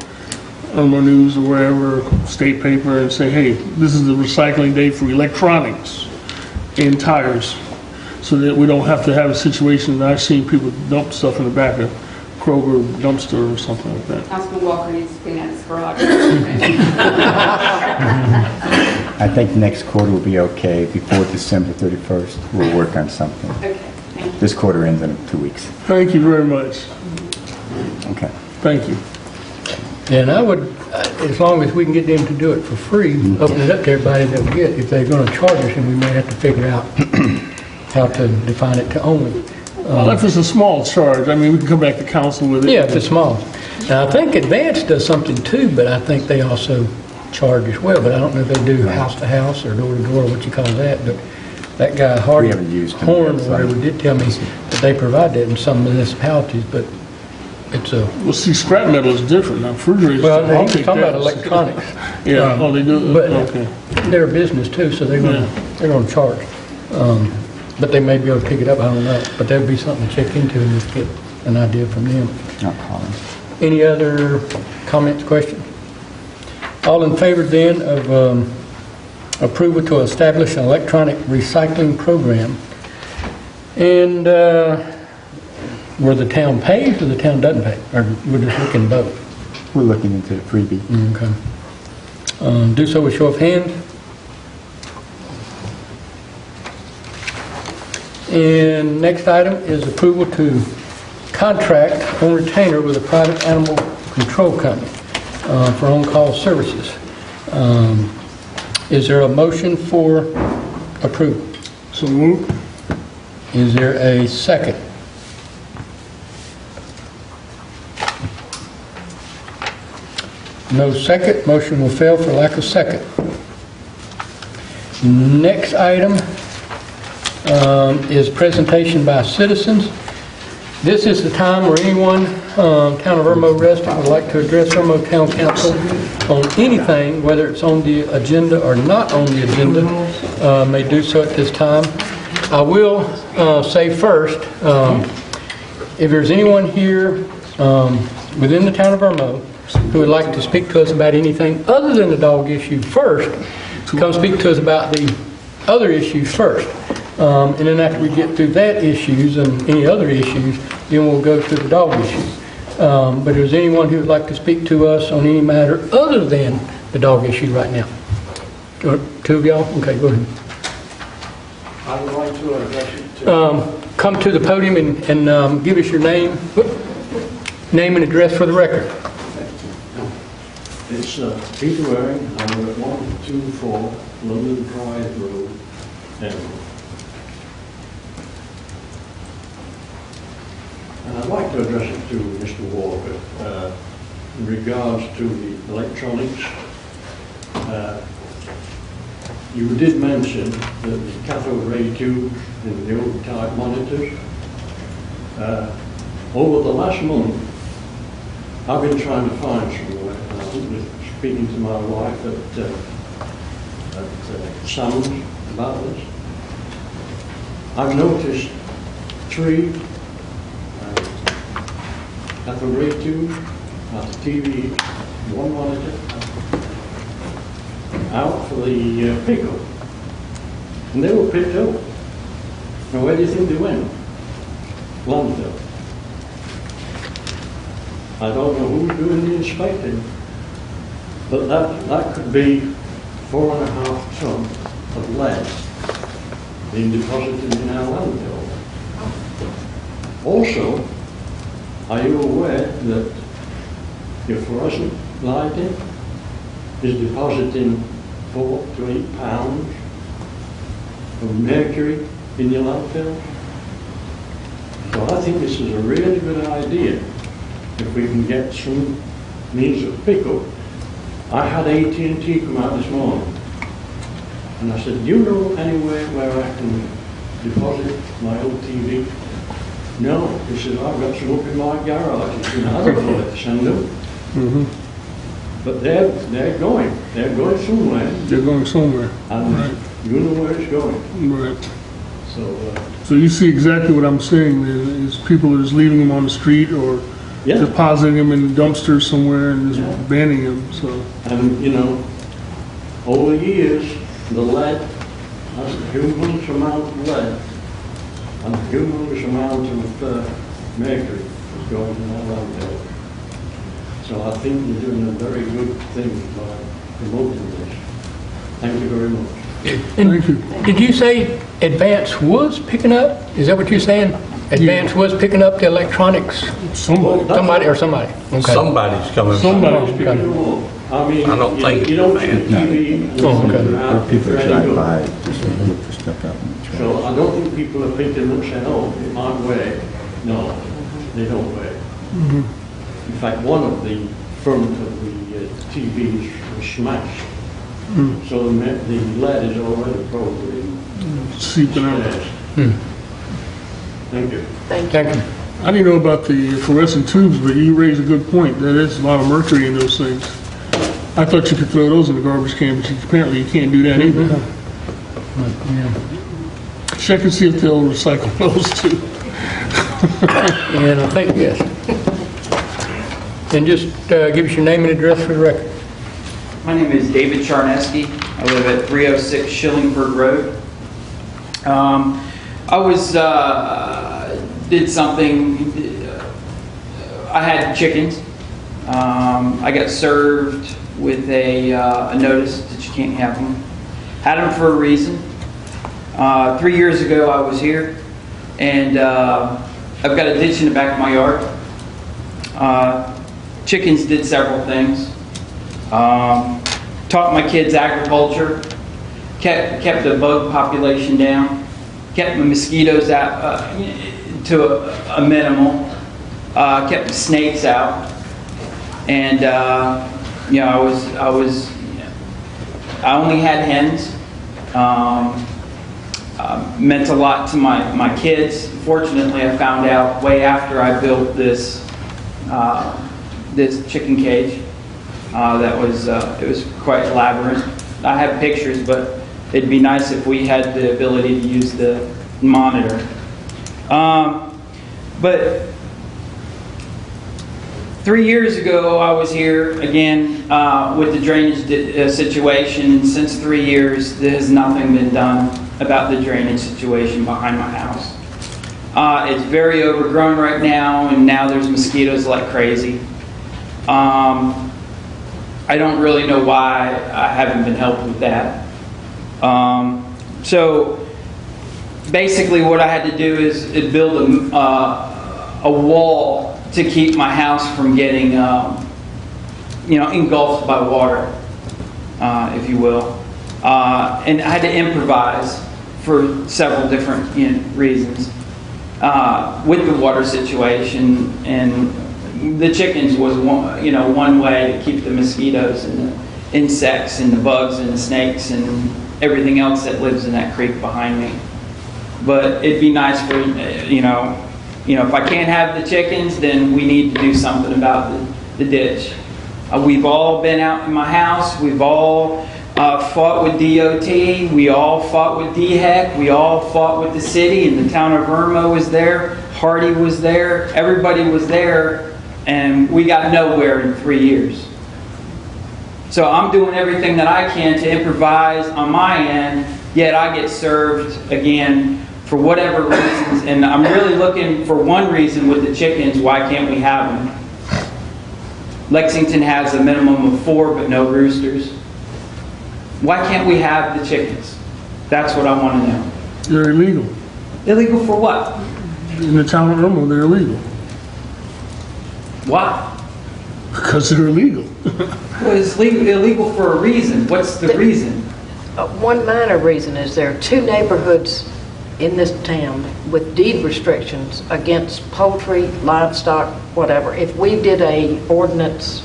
S3: Irmo News or wherever, state paper, and say, hey, this is the recycling day for electronics and tires, so that we don't have to have a situation that I've seen people dump stuff in the back of Kroger dumpster or something like that.
S7: Councilman Walker needs to clean out his garage.
S4: I think next quarter will be okay. Before December 31st, we'll work on something.
S7: Okay, thank you.
S4: This quarter ends in 2 weeks.
S3: Thank you very much.
S4: Okay.
S3: Thank you.
S1: And I would, as long as we can get them to do it for free, open it up to everybody that we get. If they're going to charge us, then we may have to figure out how to define it to only.
S3: Well, if it's a small charge, I mean, we can come back to council with it.
S1: Yeah, if it's small. Now, I think Advance does something too, but I think they also charge as well. But I don't know if they do house to house or door to door, what you call that. But that guy Hardy
S4: We haven't used them
S1: Horn
S4: yet,
S1: or whatever did tell me that they provide that in some municipalities, but it's a...
S3: Well, see, scrap metal is different. Now, refrigerators,
S1: Well,
S3: I'll
S1: he's
S3: take
S1: talking
S3: that.
S1: about electronics.
S3: Yeah, oh, they do?
S1: But
S3: Okay.
S1: they're a business too, so they're going to charge. But they may be able to pick it up, I don't know. But that'd be something to check into and just get an idea from them.
S4: I'll call him.
S1: Any other comments, questions? All in favor then of approval to establish an electronic recycling program, and where the town pays or the town doesn't pay? Or we're just looking both?
S4: We're looking into the freebie.
S1: Okay. Do so with show of hands. And next item is approval to contract on retainer with a private animal control company for on-call services. Is there a motion for approval?
S3: So moved.
S1: Is there a second? No second, motion will fail for lack of second. Next item is presentation by citizens. This is the time where anyone, Town of Irmo resident, would like to address Irmo Town Council on anything, whether it's on the agenda or not on the agenda, may do so at this time. I will say first, if there's anyone here within the Town of Irmo who would like to speak to us about anything other than the dog issue first, come speak to us about the other issues first. And then after we get through that issues and any other issues, then we'll go to the dog issues. But if there's anyone who would like to speak to us on any matter other than the dog issue right now? Two of y'all? Okay, go ahead.
S3: I would like to address it to...
S1: Come to the podium and give us your name and address for the record.
S3: It's Peter Waring. I'm at 124 London Drive Road, Irmo. And I'd like to address it to Mr. Walker in regards to the electronics. You did mention that the cathode ray tube and the old type monitors. Over the last month, I've been trying to find somewhere, and I was speaking to my wife at Sam's about this. I've noticed 3 cathode ray tubes at the TV, 1 monitor, out for the pickup. And they were picked up. Now where do you think they went? Landfill. I don't know who's doing the inspecting, but that could be 4.5 tons of lead being deposited in our landfill. Also, are you aware that your fluorescent lighting is depositing 4 to 8 pounds of mercury in your landfill? So I think this is a really good idea if we can get some means of pickup. I had AT&T come out this morning and I said, do you know anywhere where I can deposit my old TV? No. He said, I've got some up in my garage. He said, I don't know where to send them. But they're going somewhere.
S8: They're going somewhere.
S3: And
S8: right.
S3: You know where it's going.
S8: Right.
S3: So
S8: you see exactly what I'm saying is people are just leaving them on the street or depositing them in dumpsters somewhere and just banning them. So. And
S3: you know, over the years, the lead has a humongous amount of lead and a humongous amount of mercury is going to that landfill. So I think you're doing a very good thing by promoting this. Thank you very much.
S1: Thank you. Did you say Advance was picking up? Is that what you're saying? Advance was picking up the electronics?
S8: Somebody.
S1: Okay.
S5: Somebody's coming.
S8: Somebody's
S3: picking them up. I mean,
S5: I don't think
S3: you don't
S5: it's
S3: see TV.
S4: People are trying to buy, just look for stuff out in the trash.
S3: So I don't think people are thinking and saying, oh, it might wear. No, they don't wear. In fact, one of the front of the TVs was smashed. So the lead is already probably
S8: seeping out.
S3: Thank you.
S2: Thank you.
S1: Thank you.
S8: I didn't know about the fluorescent tubes, but you raised a good point. There is a lot of mercury in those things. I thought you could throw those in the garbage can, but apparently you can't do that either. Check and see if they'll recycle those too.
S1: And I think yes. And just give us your name and address for the record.
S9: My name is David Charneski. I live at 306 Shillingford Road. I was did something. I had chickens. I got served with a notice that you can't have them. Had them for a reason. 3 years ago, I was here, and I've got a ditch in the back of my yard. Chickens did several things. Taught my kids agriculture. Kept the bug population down. Kept the mosquitoes out to a minimal. Kept the snakes out. And you know, I only had hens. Meant a lot to my kids. Fortunately, I found out way after I built this chicken cage. It was quite elaborate. I have pictures, but it'd be nice if we had the ability to use the monitor. But 3 years ago, I was here again with the drainage situation, and since 3 years, there has nothing been done about the drainage situation behind my house. It's very overgrown right now, and now there's mosquitoes like crazy. I don't really know why I haven't been helped with that. So basically what I had to do is build a wall to keep my house from getting engulfed by water, if you will. And I had to improvise for several different reasons with the water situation, and the chickens was one way to keep the mosquitoes and the insects and the bugs and the snakes and everything else that lives in that creek behind me. But it'd be nice for if I can't have the chickens, then we need to do something about the ditch. We've all been out in my house. We've all fought with DOT. We all fought with DHEC. We all fought with the city, and the town of Irmo was there. Hardy was there. Everybody was there, and we got nowhere in 3 years. So I'm doing everything that I can to improvise on my end, yet I get served again for whatever reasons. And I'm really looking for one reason with the chickens. Why can't we have them? Lexington has a minimum of 4, but no roosters. Why can't we have the chickens? That's what I want to know.
S8: They're illegal.
S9: Illegal for what?
S8: In the town of Irmo, they're illegal.
S9: Why?
S8: Because they're illegal.
S9: Well, it's illegal for a reason. What's the reason?
S2: One minor reason is there are 2 neighborhoods in this town with deed restrictions against poultry, livestock, whatever. If we did a ordinance,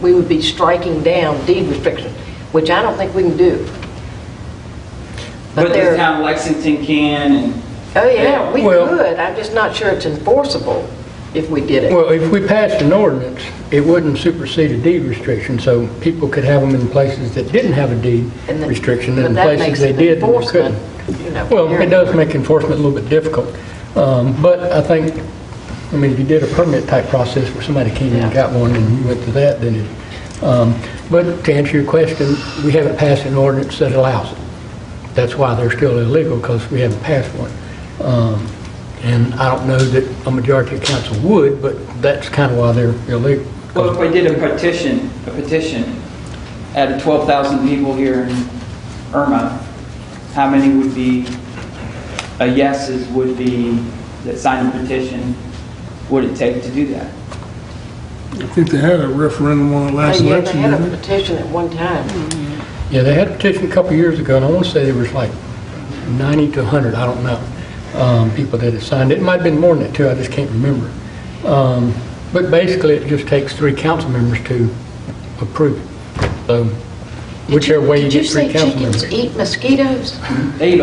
S2: we would be striking down deed restrictions, which I don't think we can do.
S9: But the town of Lexington can. And
S2: oh yeah, we could. I'm just not sure it's enforceable if we did it.
S1: Well, if we passed an ordinance, it wouldn't supersede a deed restriction, so people could have them in places that didn't have a deed restriction, and in places they did, then they couldn't. Well, it does make enforcement a little bit difficult. But I think, if you did a permit type process where somebody came in and got one and you went to that, then it... but to answer your question, we haven't passed an ordinance that allows it. That's why they're still illegal, because we haven't passed one. And I don't know that a majority of council would, but that's kind of why they're illegal.
S9: Well, if I did a petition out of 12,000 people here in Irma, how many would be yeses would be that signed the petition? Would it take to do that?
S8: I think they had a referendum on the last election.
S2: They had a petition at one time.
S1: Yeah, they had a petition a couple years ago, and I want to say there was like 90 to 100, I don't know, people that had signed it. It might have been more than that too, I just can't remember. But basically it just takes 3 council members to approve it. So whichever way you get 3 council members.
S2: Did you say chickens eat mosquitoes?
S9: They eat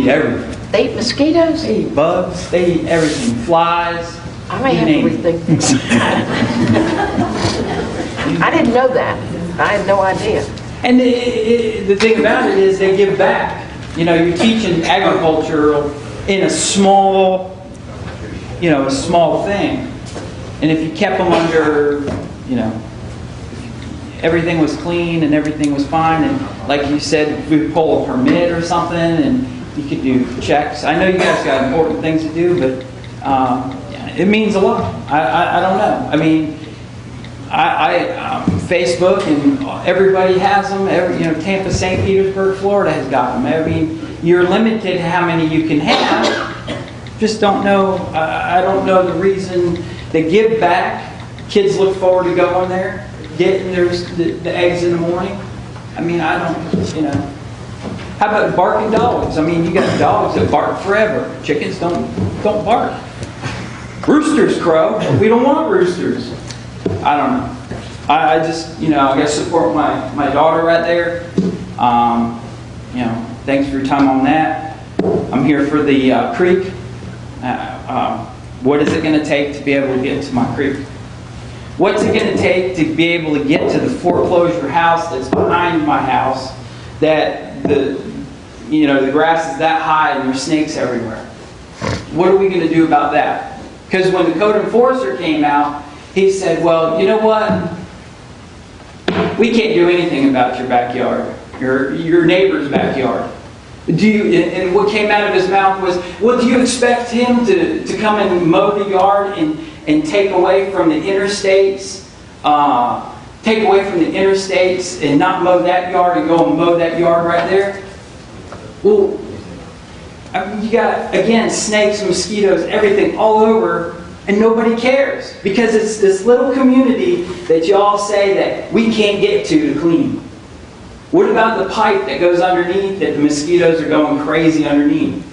S9: everything.
S2: They eat mosquitoes?
S9: They eat bugs, they eat everything, flies.
S2: I may have to rethink this. I didn't know that. I had no idea.
S9: And the thing about it is they give back. You're teaching agriculture in a small thing. And if you kept them under, everything was clean and everything was fine, and like you said, we pull a permit or something, and you could do checks. I know you guys got important things to do, but it means a lot. I don't know. Facebook and everybody has them. Tampa, St. Petersburg, Florida has got them. You're limited to how many you can have, just don't know, I don't know the reason. They give back. Kids look forward to going there, getting the eggs in the morning. I mean, I don't, you know. How about barking dogs? I mean, you got dogs that bark forever. Chickens don't bark. Roosters crow. We don't want roosters. I don't know. I just, you know, I got to support my daughter right there. You know, thanks for your time on that. I'm here for the creek. What is it going to take to be able to get to my creek? What's it going to take to be able to get to the foreclosure house that's behind my house that the grass is that high and there's snakes everywhere? What are we going to do about that? Because when the code enforcer came out, he said, well, you know what? We can't do anything about your backyard, your neighbor's backyard. And what came out of his mouth was, well, do you expect him to come and mow the yard and take away from the interstates, and not mow that yard and go and mow that yard right there? Well, I mean, you got, again, snakes, mosquitoes, everything all over, and nobody cares. Because it's this little community that y'all say that we can't get to clean. What about the pipe that goes underneath that the mosquitoes are going crazy underneath?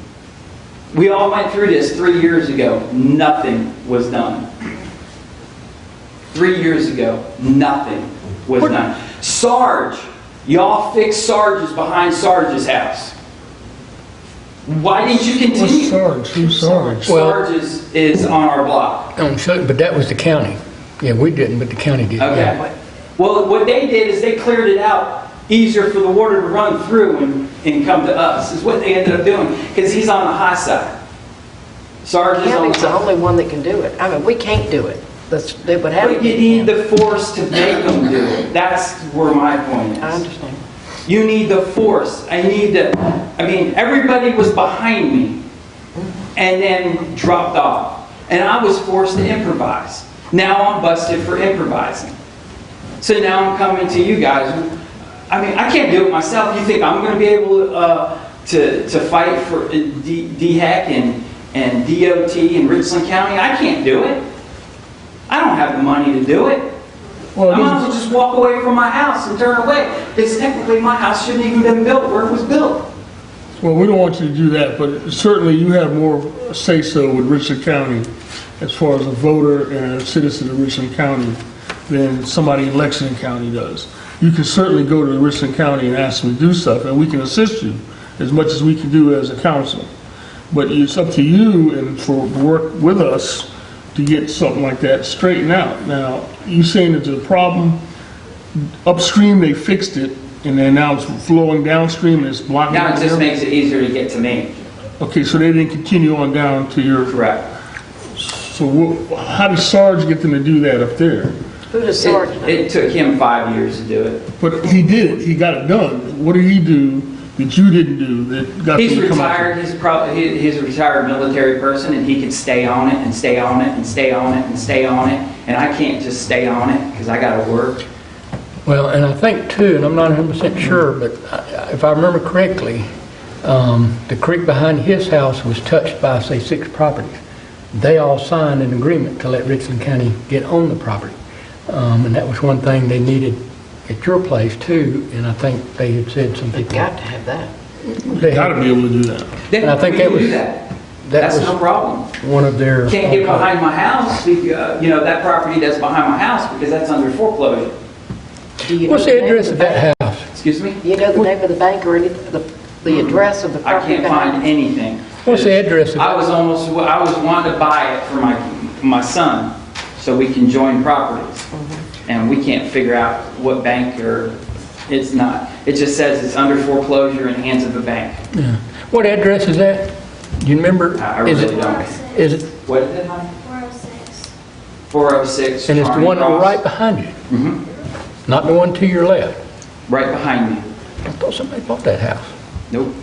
S9: We all went through this 3 years ago. Nothing was done. 3 years ago, nothing was done. Sarge, y'all fixed Sarge's behind Sarge's house. Why didn't you continue?
S8: What's Sarge? Who's Sarge?
S9: Sarge is on our block.
S1: But that was the county. Yeah, we didn't, but the county did.
S9: Okay.
S1: Yeah.
S9: Well, what they did is they cleared it out easier for the water to run through and come to us, is what they ended up doing, because he's on the high side. Sarge is on
S2: County's the only one that can do it. I mean, we can't do it. They would have
S9: But you need the force to make them do it. That's where my point is.
S2: I understand.
S9: You need the force. I mean, everybody was behind me and then dropped off. And I was forced to improvise. Now I'm busted for improvising. So now I'm coming to you guys. I mean, I can't do it myself. You think I'm going to be able to fight for DHEC and DOT in Richland County? I can't do it. I don't have the money to do it.
S8: Well,
S9: I might as well just walk away from my house and turn away. Because technically my house shouldn't even been built where it was built.
S8: well, we don't want you to do that, but certainly you have more say-so with Richland County as far as a voter and a citizen of Richland County than somebody in Lexington County does. You can certainly go to Richland County and ask them to do stuff, and we can assist you as much as we can do as a council. But it's up to you and for work with us to get something like that straightened out. Now, you saying that there's a problem upstream, they fixed it, and then now it's flowing downstream and it's blocking.
S9: Now it just makes it easier to get to me.
S8: Okay, so they didn't continue on down to your.
S9: Correct.
S8: So how did Sarge get them to do that up there?
S2: Who does Sarge know?
S9: It took him 5 years to do it.
S8: But he did it. He got it done. What did he do that you didn't do that got
S9: He's
S8: them to come out?
S9: retired. He's a retired military person, and he can stay on it and stay on it and stay on it and stay on it. And I can't just stay on it because I got to work.
S1: Well, and I think too, and I'm not 100% sure, but if I remember correctly, the creek behind his house was touched by, say, 6 properties. They all signed an agreement to let Richland County get on the property. And that was one thing they needed at your place too, and I think they had said some
S2: They've
S1: people.
S2: got to have that.
S1: They
S8: Got to be able to do that.
S9: Then
S1: And I think
S9: we can
S1: that was-
S9: do that.
S1: that
S9: That's
S1: was
S9: no problem.
S1: one of their.
S9: Can't get behind my house, that property that's behind my house, because that's under foreclosure.
S2: Do you
S1: What's
S2: know
S1: the
S2: name
S1: address
S2: of
S1: of
S2: the
S1: that
S2: bank?
S1: house?
S9: Excuse me?
S2: Do you know the name of the bank or the address of the
S9: I
S2: property
S9: can't
S2: behind
S9: find
S2: it?
S9: anything.
S1: What's the address of
S9: I
S1: that?
S9: was wanting to buy it for my son, so we can join properties. And we can't figure out what bank or, it's not. It just says it's under foreclosure in the hands of the bank.
S1: Yeah. What address is that? Do you remember?
S9: I
S1: Is
S9: really
S1: it-
S9: don't.
S1: Is it,
S9: What is it, honey?
S10: 406.
S9: 406.
S1: and it's the
S9: Charney
S1: one
S9: Cross.
S1: right behind you,
S9: Mhm.
S1: not the one to your left?
S9: Right behind me.
S1: I thought somebody bought that house.
S9: Nope.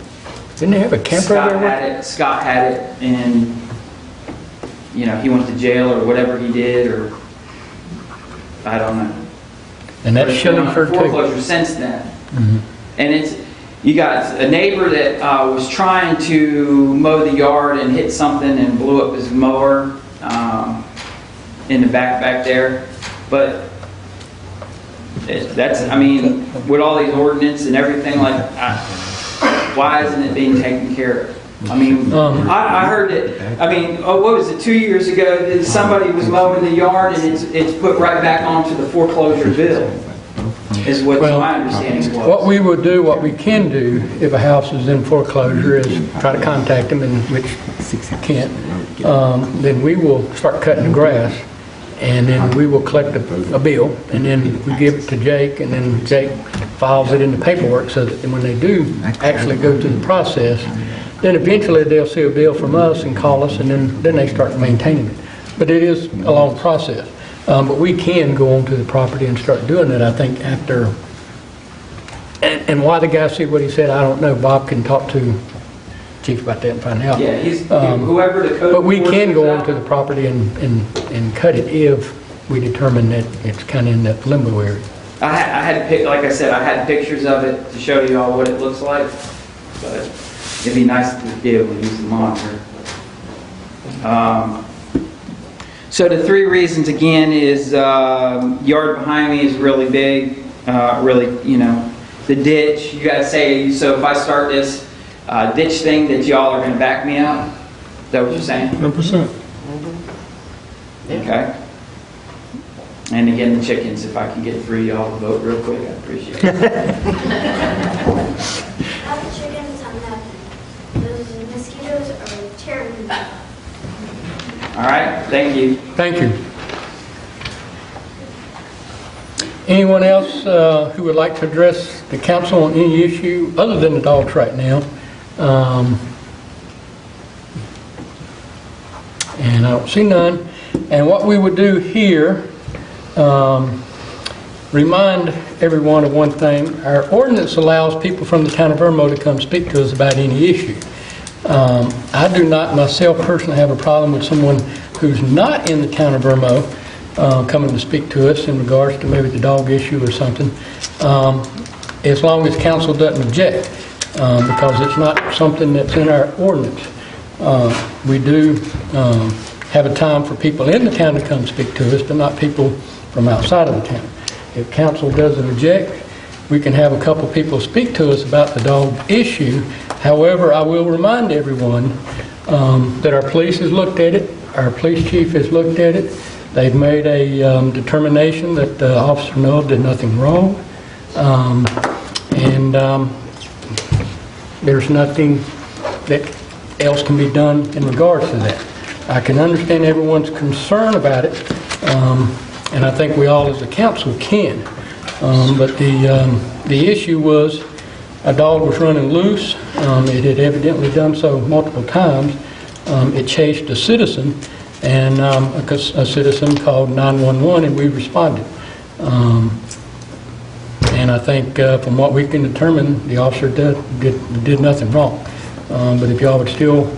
S1: Didn't they have a camper
S9: Scott
S1: there?
S9: had it, Scott had it, and, he went to jail or whatever he did, or, I don't know.
S1: And that's
S9: But it's been on
S1: Shillingford too.
S9: foreclosure since then.
S1: Mhm.
S9: And You got a neighbor that was trying to mow the yard and hit something and blew up his mower in the back there. But that's, I mean, with all these ordinance and everything, like, why isn't it being taken care of? I mean, I heard it. I mean, what was it? 2 years ago, that somebody was mowing the yard and it's put right back onto the foreclosure bill. Is what my understanding was.
S1: What we will do, what we can do, if a house is in foreclosure, is try to contact them, and which can't. Then we will start cutting the grass, and then we will collect a bill, and then we give it to Jake, and then Jake files it in the paperwork, so that when they do actually go through the process, then eventually they'll see a bill from us and call us, and then they start maintaining it. But it is a long process. But we can go onto the property and start doing it, I think, after. And why the guy said what he said, I don't know. Bob can talk to Chief about that and find out.
S9: Yeah, whoever the code.
S1: But we can go onto the property and cut it if we determine that it's kind of in that limbo area.
S9: I had like I said, I had pictures of it to show you all what it looks like. But it'd be nice to be able to use the monitor. So the 3 reasons again is yard behind me is really big, really, the ditch, you gotta say, so if I start this ditch thing that y'all are gonna back me up, is that what you're saying?
S8: 100%.
S9: Okay. And again, the chickens, if I can get 3 of y'all to vote real quick, I appreciate it.
S10: How the chickens on that? Those mosquitoes are terrible.
S9: All right, thank you.
S1: Thank you. Anyone else who would like to address the council on any issue other than the dogs right now? And I don't see none. And what we would do here, remind everyone of one thing. Our ordinance allows people from the town of Irmo to come speak to us about any issue. I do not myself personally have a problem with someone who's not in the town of Irmo coming to speak to us in regards to maybe the dog issue or something, as long as council doesn't object, because it's not something that's in our ordinance. We do have a time for people in the town to come speak to us, but not people from outside of the town. If council doesn't object, we can have a couple people speak to us about the dog issue. However, I will remind everyone that our police has looked at it, our police chief has looked at it. They've made a determination that Officer Noel did nothing wrong. There's nothing that else can be done in regards to that. I can understand everyone's concern about it, and I think we all as a council can. But the issue was a dog was running loose. It had evidently done so multiple times. It chased a citizen, and a citizen called 911, and we responded. And I think from what we can determine, the officer did nothing wrong. But if y'all would still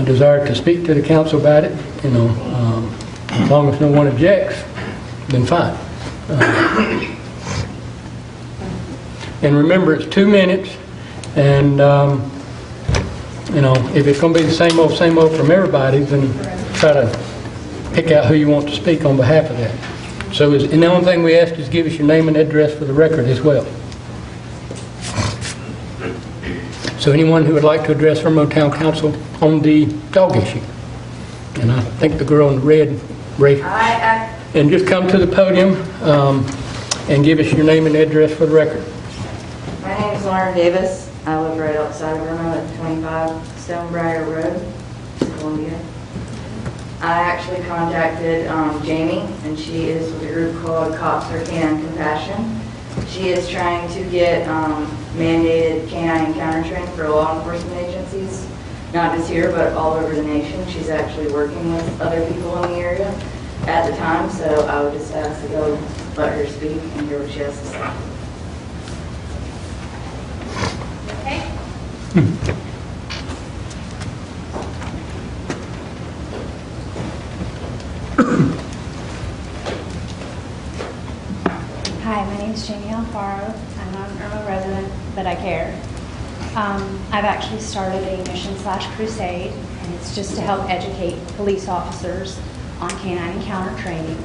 S1: desire to speak to the council about it, as long as no one objects, then fine. And remember, it's 2 minutes, and if it's going to be the same old from everybody, then try to pick out who you want to speak on behalf of that. So, and the only thing we ask is give us your name and address for the record as well. So, anyone who would like to address Irmo Town Council on the dog issue, and I think the girl in the red, Ray, and just come to the podium and give us your name and address for the record.
S11: My name is Lauren Davis. I live right outside of Irmo at 25 Stonebriar Road, Columbia. I actually contacted Jamie, and she is with a group called Cops for Canine Compassion. She is trying to get mandated canine encounter training for law enforcement agencies, not just here, but all over the nation. She's actually working with other people in the area at the time, so I would just ask to go let her speak and hear what she has to say.
S12: Hi, my name is Jamie Alfaro. I'm an Irmo resident, but I care. I've actually started a mission/crusade, and it's just to help educate police officers on canine encounter training.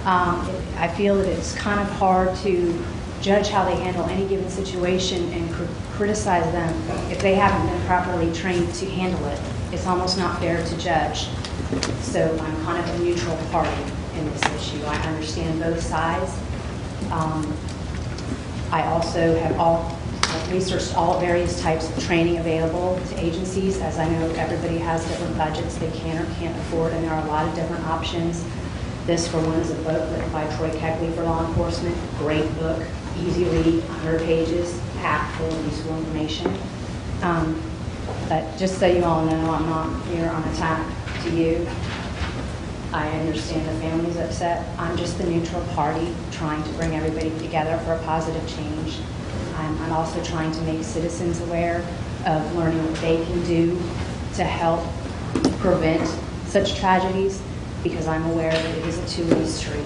S12: I feel that it's kind of hard to judge how they handle any given situation and criticize them if they haven't been properly trained to handle it. It's almost not fair to judge. So I'm kind of a neutral party in this issue. I understand both sides. I also have researched all various types of training available to agencies, as I know everybody has different budgets they can or can't afford, and there are a lot of different options. This, for one, is a book written by Troy Keckley for law enforcement. Great book, easy read, 100 pages, packed full of useful information. But just so you all know, I'm not here on attack to you. I understand the family's upset. I'm just the neutral party trying to bring everybody together for a positive change. I'm also trying to make citizens aware of learning what they can do to help prevent such tragedies, because I'm aware that it is a two-way street.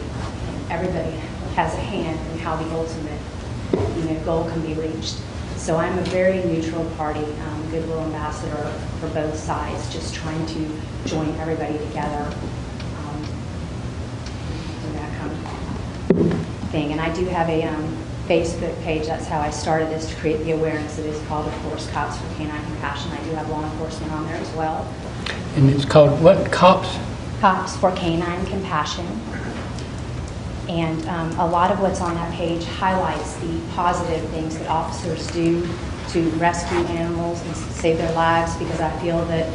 S12: Everybody has a hand in how the ultimate goal can be reached. So I'm a very neutral party, goodwill ambassador for both sides, just trying to join everybody together. That kind of thing. And I do have a Facebook page. That's how I started this, to create the awareness. It is called, of course, Cops for Canine Compassion. I do have law enforcement on there as well.
S1: And it's called what? Cops?
S12: Cops for Canine Compassion. And a lot of what's on that page highlights the positive things that officers do to rescue animals and save their lives, because I feel that,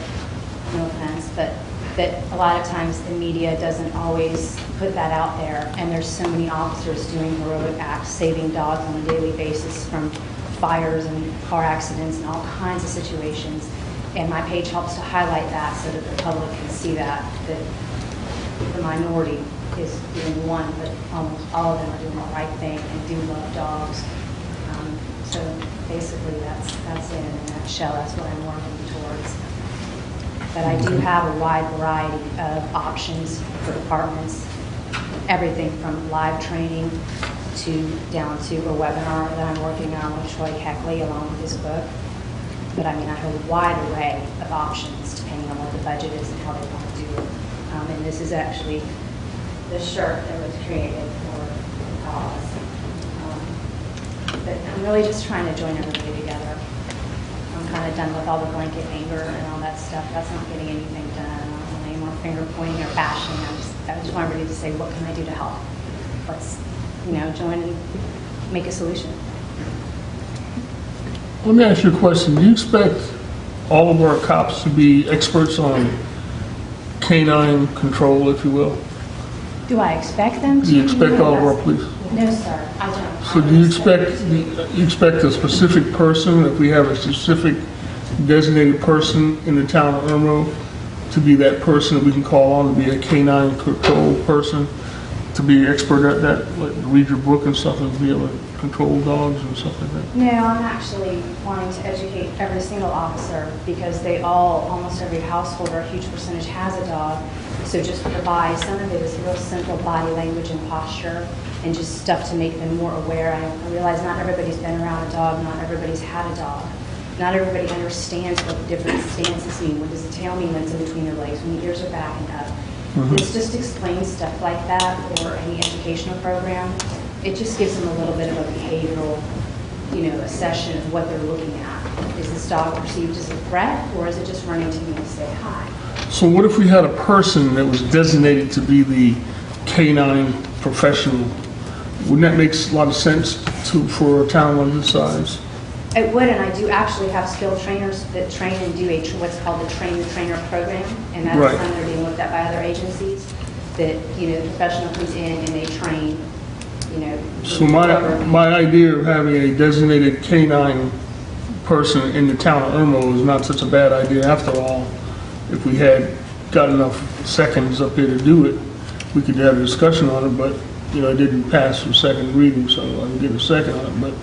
S12: no offense, but that a lot of times the media doesn't always put that out there, and there's so many officers doing heroic acts, saving dogs on a daily basis from fires and car accidents and all kinds of situations. And my page helps to highlight that so that the public can see that the minority is doing one, but almost all of them are doing the right thing and do love dogs. So basically that's it in a nutshell. That's what I'm working towards. But I do have a wide variety of options for departments, everything from live training down to a webinar that I'm working on with Troy Keckley along with his book. But I mean, I have a wide array of options depending on what the budget is and how they want to do it. And this is actually the shirt that was created for the cause. But I'm really just trying to join everybody together. I'm kind of done with all the blanket anger and all that stuff. That's not getting anything done. I don't want any more finger pointing or bashing. I just want everybody to say, what can I do to help? Let's, join and make a solution.
S8: Let me ask you a question. Do you expect all of our cops to be experts on canine control, if you will?
S12: Do I expect them to?
S8: Do you expect all of our police?
S12: No, sir, I don't.
S8: So do you expect a specific person, if we have a specific designated person in the town of Irmo, to be that person that we can call on, to be a canine control person, to be an expert at that, like read your book and stuff, and be able to control dogs and stuff like that?
S12: No, I'm actually wanting to educate every single officer, because almost every household or a huge percentage has a dog. So just provide, some of it is real simple body language and posture and just stuff to make them more aware. I realize not everybody's been around a dog, not everybody's had a dog. Not everybody understands what the different stances mean. What does the tail mean when it's in between their legs, when the ears are backing up? This just explains stuff like that, or any educational program. It just gives them a little bit of a behavioral, a session of what they're looking at. Is this dog perceived as a threat, or is it just running to me to say hi?
S8: So what if we had a person that was designated to be the canine professional? Wouldn't that make a lot of sense for a town like this size?
S12: It would, and I do actually have skilled trainers that train and do what's called the train-the-trainer program, and that's
S8: Right.
S12: when they're being looked at by other agencies, that, the professional comes in and they train,
S8: So my idea of having a designated canine person in the town of Irmo is not such a bad idea after all. If we had got enough seconds up here to do it, we could have a discussion on it, but, it didn't pass for second reading, so I didn't get a second on it. But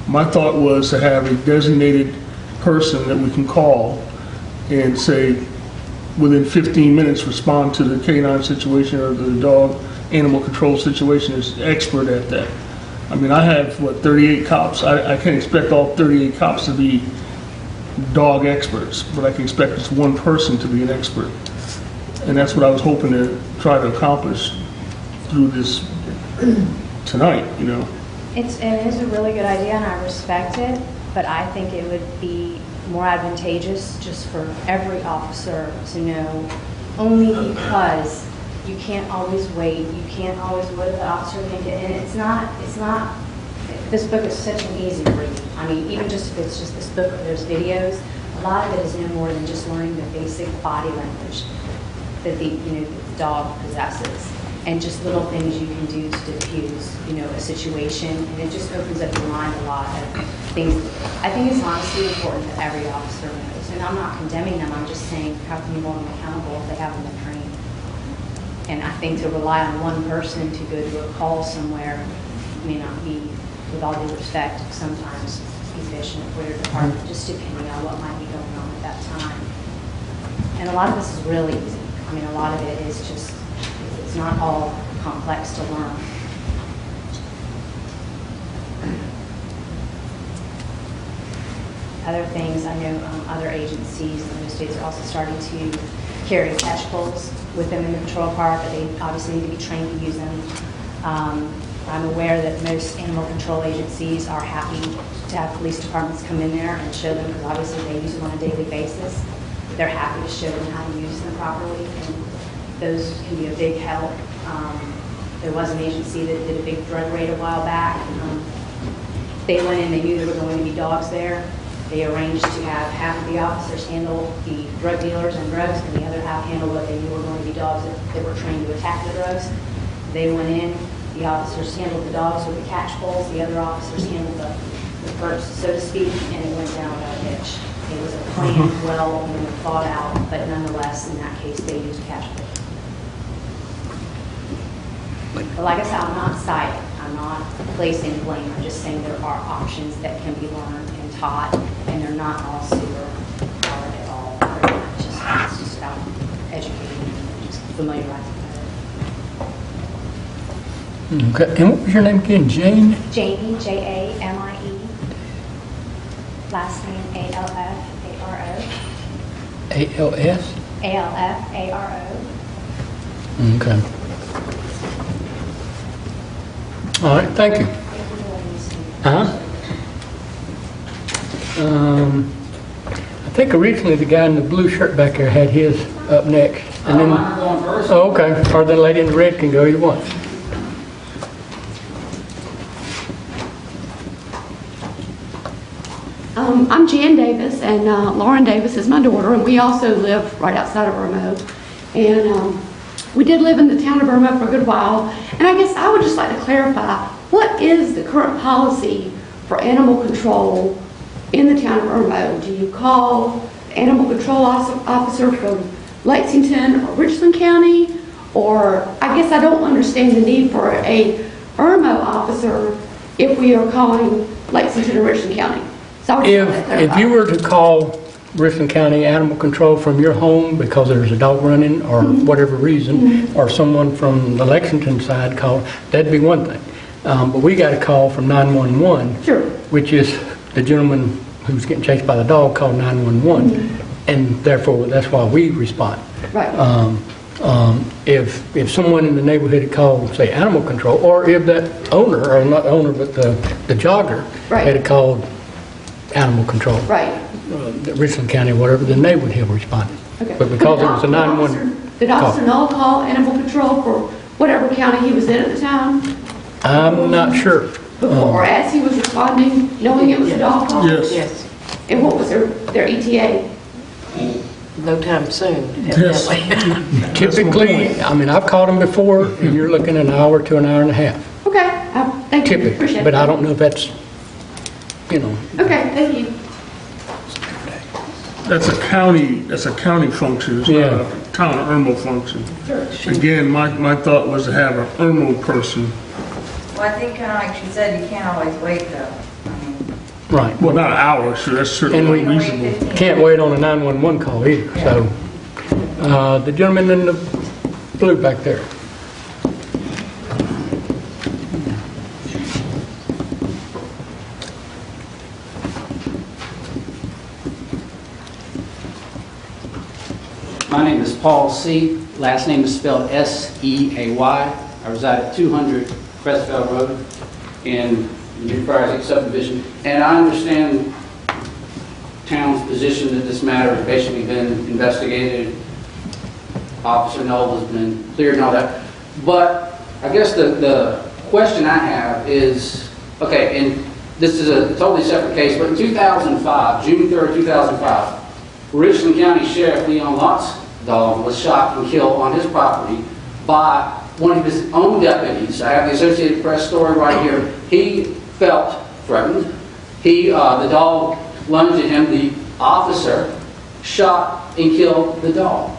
S8: my thought was to have a designated person that we can call and say, within 15 minutes, respond to the canine situation or the dog animal control situation, is expert at that. I mean, I have, 38 cops. I can't expect all 38 cops to be dog experts, but I can expect just one person to be an expert. And that's what I was hoping to try to accomplish through this tonight, you know.
S12: It is a really good idea, and I respect it, but I think it would be more advantageous just for every officer to know, only because you can't always wait. You can't always wait if the officer can get in. It's not, this book is such an easy read. I mean, even just if it's just this book or there's videos, a lot of it is no more than just learning the basic body language that the dog possesses, and just little things you can do to diffuse, a situation, and it just opens up your mind a lot of things. I think it's honestly important that every officer knows, and I'm not condemning them, I'm just saying, how can you hold them accountable if they haven't been trained? And I think to rely on one person to go to a call somewhere may not be, with all due respect, sometimes efficient for your department, just depending on what might be going on at that time. And a lot of this is really easy. I mean, a lot of it is just, it's not all complex to learn. Other things, I know other agencies in the states are also starting to carry catch poles with them in the patrol car, but they obviously need to be trained to use them. I'm aware that most animal control agencies are happy to have police departments come in there and show them, because obviously they use them on a daily basis. They're happy to show them how to use them properly, and those can be a big help. There was an agency that did a big drug raid a while back. They went in, they knew there were going to be dogs there. They arranged to have half of the officers handle the drug dealers and drugs, and the other half handle what they knew were going to be dogs that were trained to attack the drugs. They went in, the officers handled the dogs with the catch poles, the other officers handled the perch, so to speak, and it went down without a hitch. It was a planned, well, thought out, but nonetheless, in that case, they used catch poles. But like I said, I'm not citing, I'm not placing blame, I'm just saying there are options that can be learned and taught, and they're not all super hard at all. They're not it's just about educating and just familiarizing with it.
S1: Okay, and what was your name again, Jane?
S12: Jamie, Jamie. Last name Alfaro.
S1: ALS?
S12: Alfaro.
S1: Okay. All right, thank you. I think originally the guy in the blue shirt back there had his up next. And then,
S9: I'm going first.
S1: oh, okay. Or the lady in the red can go either one.
S7: I'm Jan Davis, and Lauren Davis is my daughter, and we also live right outside of Irmo. And we did live in the town of Irmo for a good while, and I guess I would just like to clarify, what is the current policy for animal control in the town of Irmo? Do you call the animal control officer from Lexington or Richland County? Or I guess I don't understand the need for a Irmo officer if we are calling Lexington or Richland County. So
S1: If you were to call Richland County Animal Control from your home because there's a dog running or whatever reason, or someone from the Lexington side called, that'd be one thing. But we got a call from 911,
S7: Sure.
S1: which is the gentleman who's getting chased by the dog called 911, and therefore that's why we respond.
S7: Right.
S1: If someone in the neighborhood had called, say, animal control, or if that owner, or not the owner, but the jogger
S7: Right.
S1: had called animal control,
S7: Right.
S1: Richland County, whatever, then they would have responded.
S7: Okay.
S1: But because it was a 911
S7: Did Officer Null call animal control for whatever county he was in at the time?
S1: I'm not sure.
S7: Before, or as he was responding, knowing it was a dog call?
S8: Yes.
S2: Yes,
S7: And what was their ETA?
S2: no time soon,
S8: Yes.
S2: evidently.
S1: Typically, I mean, I've called them before, and you're looking at an hour to an hour and a half,
S7: Okay, thank you, appreciate
S1: typically.
S7: it.
S1: But I don't know if that's,
S7: Okay, thank you.
S8: That's a county function, it's not
S1: Yeah.
S8: a town of Irmo function.
S7: Sure.
S8: Again, my thought was to have an Irmo person,
S11: Well, I think kind of like she said, you can't always wait though. I mean,
S1: right.
S8: well, not an hour, sure, that's certainly
S1: And we
S11: you can wait
S8: reasonable.
S11: 15
S1: Can't wait on a 911 call either, so. The gentleman in the blue back there.
S13: My name is Paul C. Last name is spelled S-E-A-Y. I reside at 200 Crestfeld Road in the New Project subdivision. And I understand town's position that this matter has basically been investigated. Officer Noble has been cleared and all that. But I guess the question I have is, okay, and this is a totally separate case, but in 2005, June 3rd, 2005, Richland County Sheriff Leon Lott's dog was shot and killed on his property by one of his own deputies. I have the Associated Press story right here. He felt threatened. The dog lunged at him. The officer shot and killed the dog.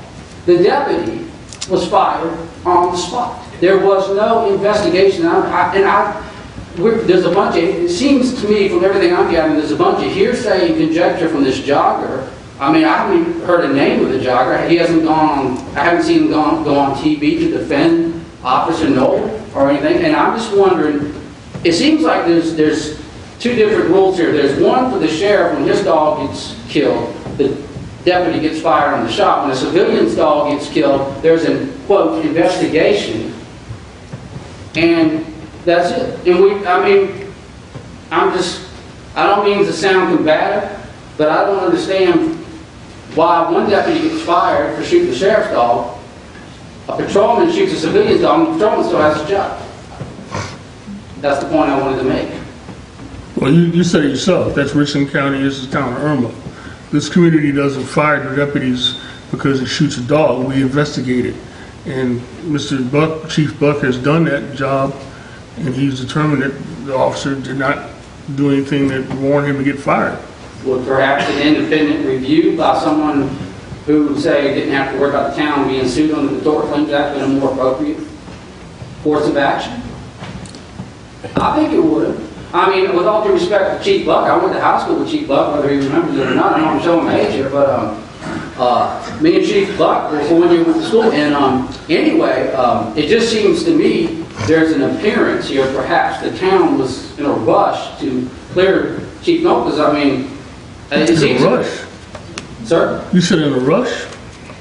S13: The deputy was fired on the spot. There was no investigation. There's a bunch of, it seems to me from everything I'm gathering, there's a bunch of hearsay and conjecture from this jogger. I mean, I haven't even heard a name of the jogger. He hasn't gone on, I haven't seen him go on TV to defend Officer Noble or anything. And I'm just wondering, it seems like there's two different rules here. There's one for the sheriff when his dog gets killed, the deputy gets fired on the shot. When a civilian's dog gets killed, there's a, quote, investigation. And that's it. And I don't mean to sound combative, but I don't understand why one deputy gets fired for shooting the sheriff's dog, a patrolman shoots a civilian's dog, and the patrolman still has a job. That's the point I wanted to make.
S8: Well, you said it yourself. That's Richland County. This is the town of Irmo. This community doesn't fire the deputies because it shoots a dog. We investigate it. And Mr. Buck, Chief Buck, has done that job, and he's determined that the officer did not do anything that warranted him to get fired.
S13: Would perhaps an independent review by someone who, say, didn't have to worry about the town being sued under the Tort Claims Act been a more appropriate course of action? I think it would. I mean, with all due respect to Chief Buck, I went to high school with Chief Buck, whether he remembers it or not. I don't want to show him age here, but me and Chief Buck were when we went to school. And anyway, it just seems to me there's an appearance here, perhaps the town was in a rush to clear Chief Noble, because I mean, it seems.
S8: In a rush?
S13: Sir?
S8: You said in a rush?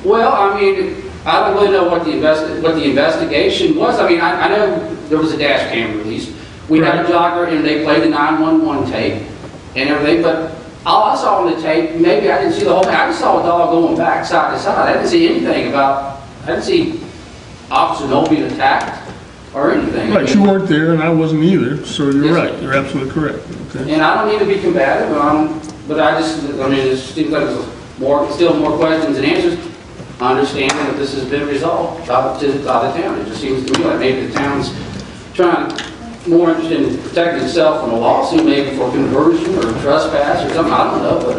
S13: Well, I mean, I don't really know what the investigation was. I mean, I know there was a dash cam released. We had a jogger, and they played the 911 tape and everything, but all I saw on the tape, maybe I didn't see the whole thing, I just saw a dog going back side to side. I didn't see anything about, I didn't see Officer Noble being attacked or anything.
S8: Right, you weren't there, and I wasn't either, so you're right. You're absolutely correct. Okay.
S13: And I don't need to be combative, but I mean, it seems like there's still more questions than answers. I understand that this has been resolved by the town. It just seems to me like maybe the town's more interested in protecting itself from a lawsuit, maybe for conversion or trespass or something. I don't know, but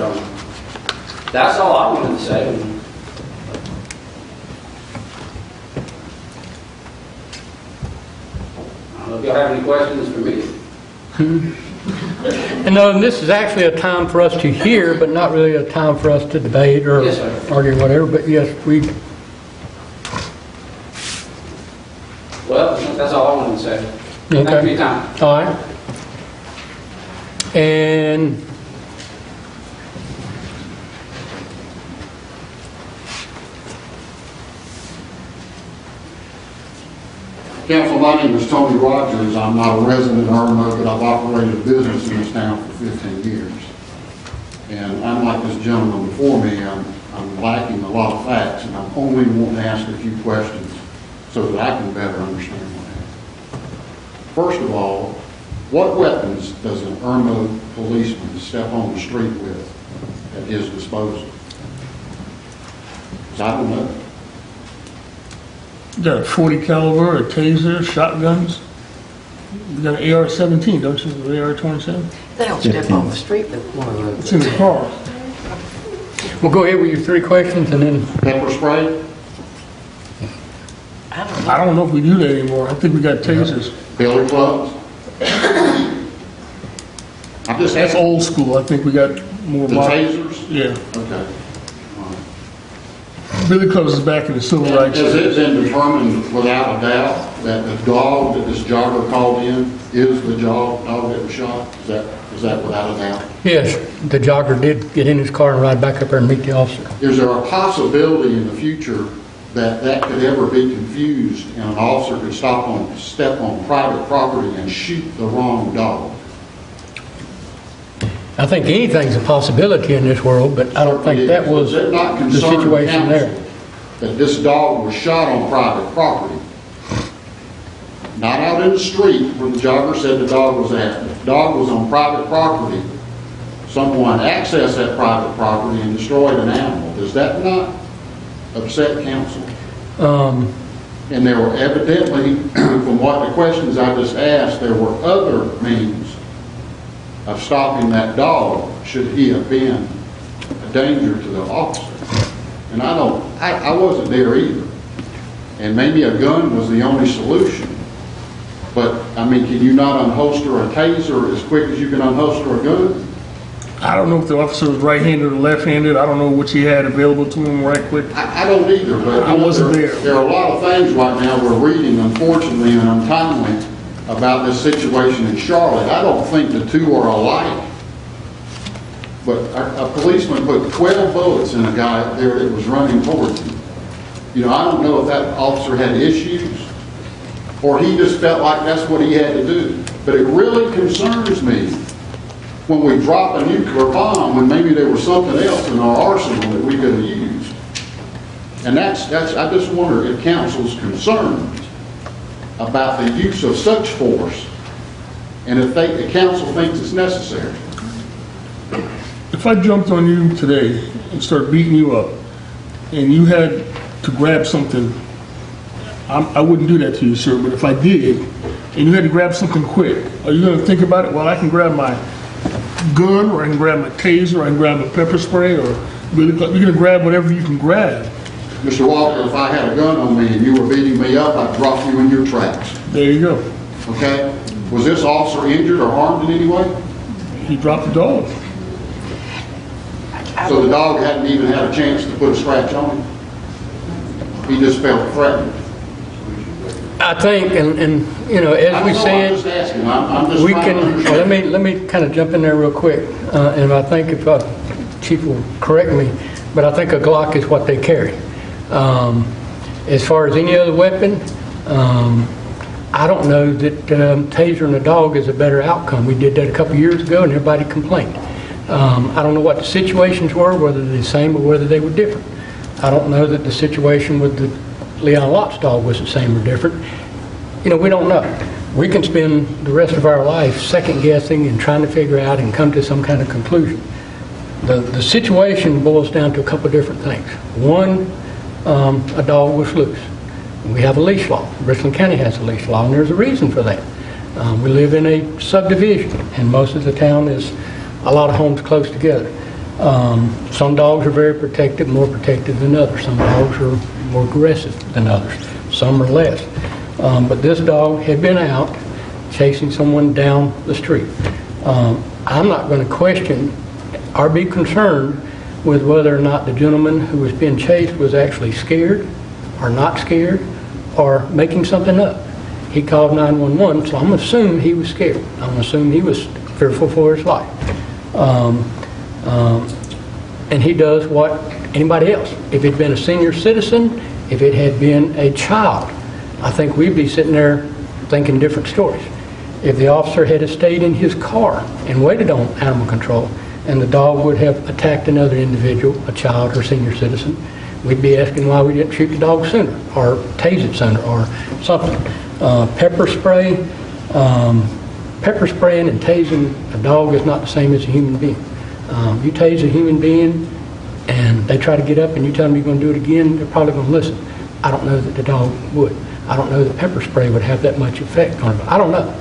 S13: that's all I wanted to say. I don't know if y'all have any questions for me.
S1: And this is actually a time for us to hear, but not really a time for us to debate or argue whatever. But yes,
S13: Well, that's all I wanted to say.
S1: Okay.
S13: Thank you for your time.
S1: All right. And
S3: Council, my name is Tony Rogers. I'm not a resident of Irmo, but I've operated a business in this town for 15 years. And unlike this gentleman before me, I'm lacking a lot of facts, and I'm only wanting to ask a few questions so that I can better understand what happened. First of all, what weapons does an Irmo policeman step on the street with at his disposal? Because I don't know.
S8: You got a .40 caliber, a taser, shotguns. You got an AR-17, don't you? An AR-27?
S2: They don't step on the street with one of those.
S8: It's in the car.
S1: we'll go ahead with your three questions and then...
S3: Pepper spray?
S8: I don't know if we do that anymore. I think we got tasers.
S3: Billy clubs?
S8: That's old school. I think we got more
S3: the
S8: modern.
S3: Tasers?
S8: Yeah.
S3: Okay.
S8: Billy Clubs is back in the civil rights.
S3: Has it been determined without a doubt that the dog that this jogger called in is the dog that was shot? Is Is that without a doubt?
S1: Yes, the jogger did get in his car and ride back up there and meet the officer.
S3: Is there a possibility in the future that that could ever be confused and an officer could step on private property and shoot the wrong dog?
S1: I think anything's a possibility in this world, but I don't think that was
S3: Does it not
S1: the
S3: concern
S1: situation there.
S3: council that this dog was shot on private property? Not out in the street where the jogger said the dog was at. The dog was on private property. Someone accessed that private property and destroyed an animal. Does that not upset council? And there were evidently, from what the questions I just asked, there were other means of stopping that dog should he have been a danger to the officer. And I wasn't there either. And maybe a gun was the only solution. But, I mean, can you not unholster a taser as quick as you can unholster a gun?
S8: I don't know if the officer was right-handed or left-handed. I don't know which he had available to him right quick.
S3: I don't either, but
S8: I wasn't there.
S3: There are a lot of things right now we're reading, unfortunately and untimely, about this situation in Charlotte. I don't think the two are alike. But a policeman put 12 bullets in a guy up there that was running towards him. You know, I don't know if that officer had issues or he just felt like that's what he had to do. But it really concerns me when we drop a nuclear bomb when maybe there was something else in our arsenal that we could have used. And I just wonder if council's concerned about the use of such force and if the council thinks it's necessary.
S8: If I jumped on you today and started beating you up and you had to grab something, I wouldn't do that to you, sir, but if I did and you had to grab something quick, are you going to think about it? Well, I can grab my gun, or I can grab my taser, or I can grab a pepper spray, or you're going to grab whatever you can grab.
S3: Mr. Walker, if I had a gun on me and you were beating me up, I'd drop you in your tracks.
S8: There you go.
S3: Okay? Was this officer injured or harmed in any way?
S8: He dropped the dog.
S3: So the dog hadn't even had a chance to put a scratch on him? He just felt threatened?
S1: I think, and you know, as we
S3: I'm
S1: said,
S3: just asking. I'm just
S1: we
S3: trying to
S1: can,
S3: understand.
S1: let me kind of jump in there real quick. And I think if Chief will correct me, but I think a Glock is what they carry. As far as any other weapon, I don't know that tasering a dog is a better outcome. We did that a couple years ago and everybody complained. I don't know what the situations were, whether they're the same or whether they were different. I don't know that the situation with the Leon Lott's dog was the same or different. You know, we don't know. We can spend the rest of our life second guessing and trying to figure out and come to some kind of conclusion. The situation boils down to a couple of different things. One, a dog was loose. We have a leash law. Richland County has a leash law, and there's a reason for that. We live in a subdivision, and most of the town is a lot of homes close together. Some dogs are very protective, more protective than others. Some dogs are more aggressive than others. Some are less. But this dog had been out chasing someone down the street. I'm not going to question or be concerned with whether or not the gentleman who was being chased was actually scared or not scared or making something up. He called 911, so I'm going to assume he was scared. I'm going to assume he was fearful for his life. And he does what anybody else. If it had been a senior citizen, if it had been a child, I think we'd be sitting there thinking different stories. If the officer had stayed in his car and waited on animal control, and the dog would have attacked another individual, a child or senior citizen, we'd be asking why we didn't shoot the dog sooner, or tase it sooner, or something. Pepper spraying and tasing a dog is not the same as a human being. You tase a human being and they try to get up and you tell them you're going to do it again, they're probably going to listen. I don't know that the dog would. I don't know that pepper spray would have that much effect on it. I don't know.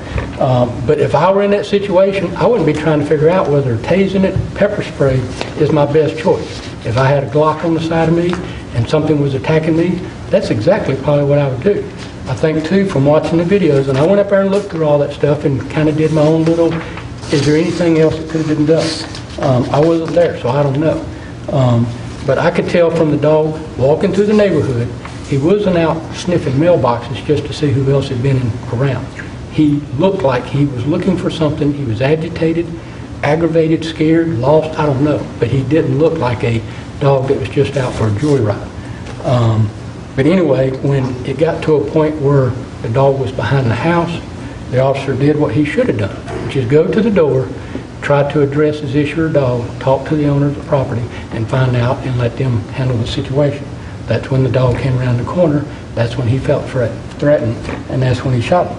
S1: But if I were in that situation, I wouldn't be trying to figure out whether tasing it, pepper spray is my best choice. If I had a Glock on the side of me and something was attacking me, that's exactly probably what I would do. I think too, from watching the videos, and I went up there and looked through all that stuff and kind of did my own little, is there anything else that could have been done? I wasn't there, so I don't know. But I could tell from the dog walking through the neighborhood, he wasn't out sniffing mailboxes just to see who else had been around. He looked like he was looking for something. He was agitated. aggravated, scared, lost, I don't know. But he didn't look like a dog that was just out for a joyride. But anyway, when it got to a point where the dog was behind the house, the officer did what he should have done, which is go to the door, try to address his issue or dog, talk to the owner of the property, and find out and let them handle the situation. That's when the dog came around the corner. That's when he felt threatened, and that's when he shot him.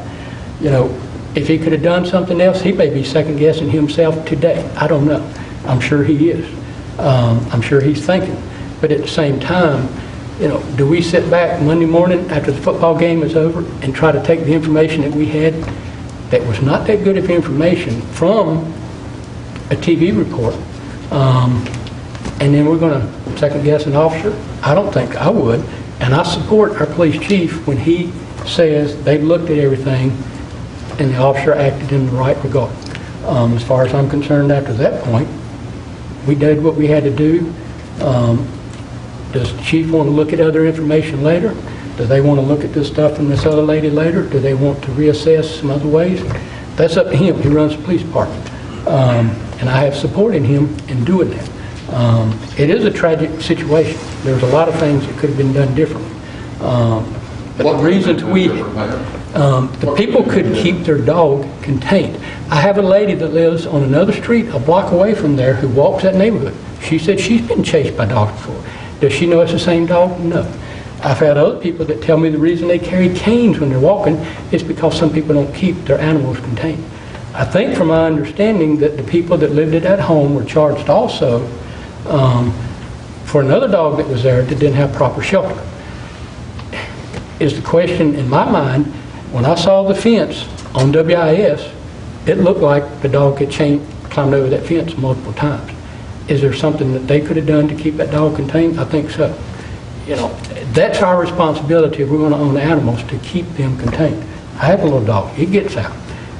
S1: You know, if he could have done something else, he may be second-guessing himself today. I don't know. I'm sure he is. I'm sure he's thinking. But at the same time, you know, do we sit back Monday morning after the football game is over and try to take the information that we had that was not that good of information from a TV report, and then we're going to second-guess an officer? I don't think I would. And I support our police chief when he says they've looked at everything and the officer acted in the right regard. As far as I'm concerned, after that point, we did what we had to do. Does the chief want to look at other information later? Do they want to look at this stuff from this other lady later? Do they want to reassess some other ways? That's up to him. He runs the police department. And I have supported him in doing that. It is a tragic situation. There's a lot of things that could have been done differently. But the reasons the people could keep their dog contained. I have a lady that lives on another street a block away from there who walks that neighborhood. She said she's been chased by dogs before. Does she know it's the same dog? No. I've had other people that tell me the reason they carry canes when they're walking is because some people don't keep their animals contained. I think from my understanding that the people that lived at that home were charged also for another dog that was there that didn't have proper shelter. Is the question in my mind, when I saw the fence on WIS, it looked like the dog had climbed over that fence multiple times. Is there something that they could have done to keep that dog contained? I think so. You know, that's our responsibility if we want to own animals, to keep them contained. I have a little dog. He gets out.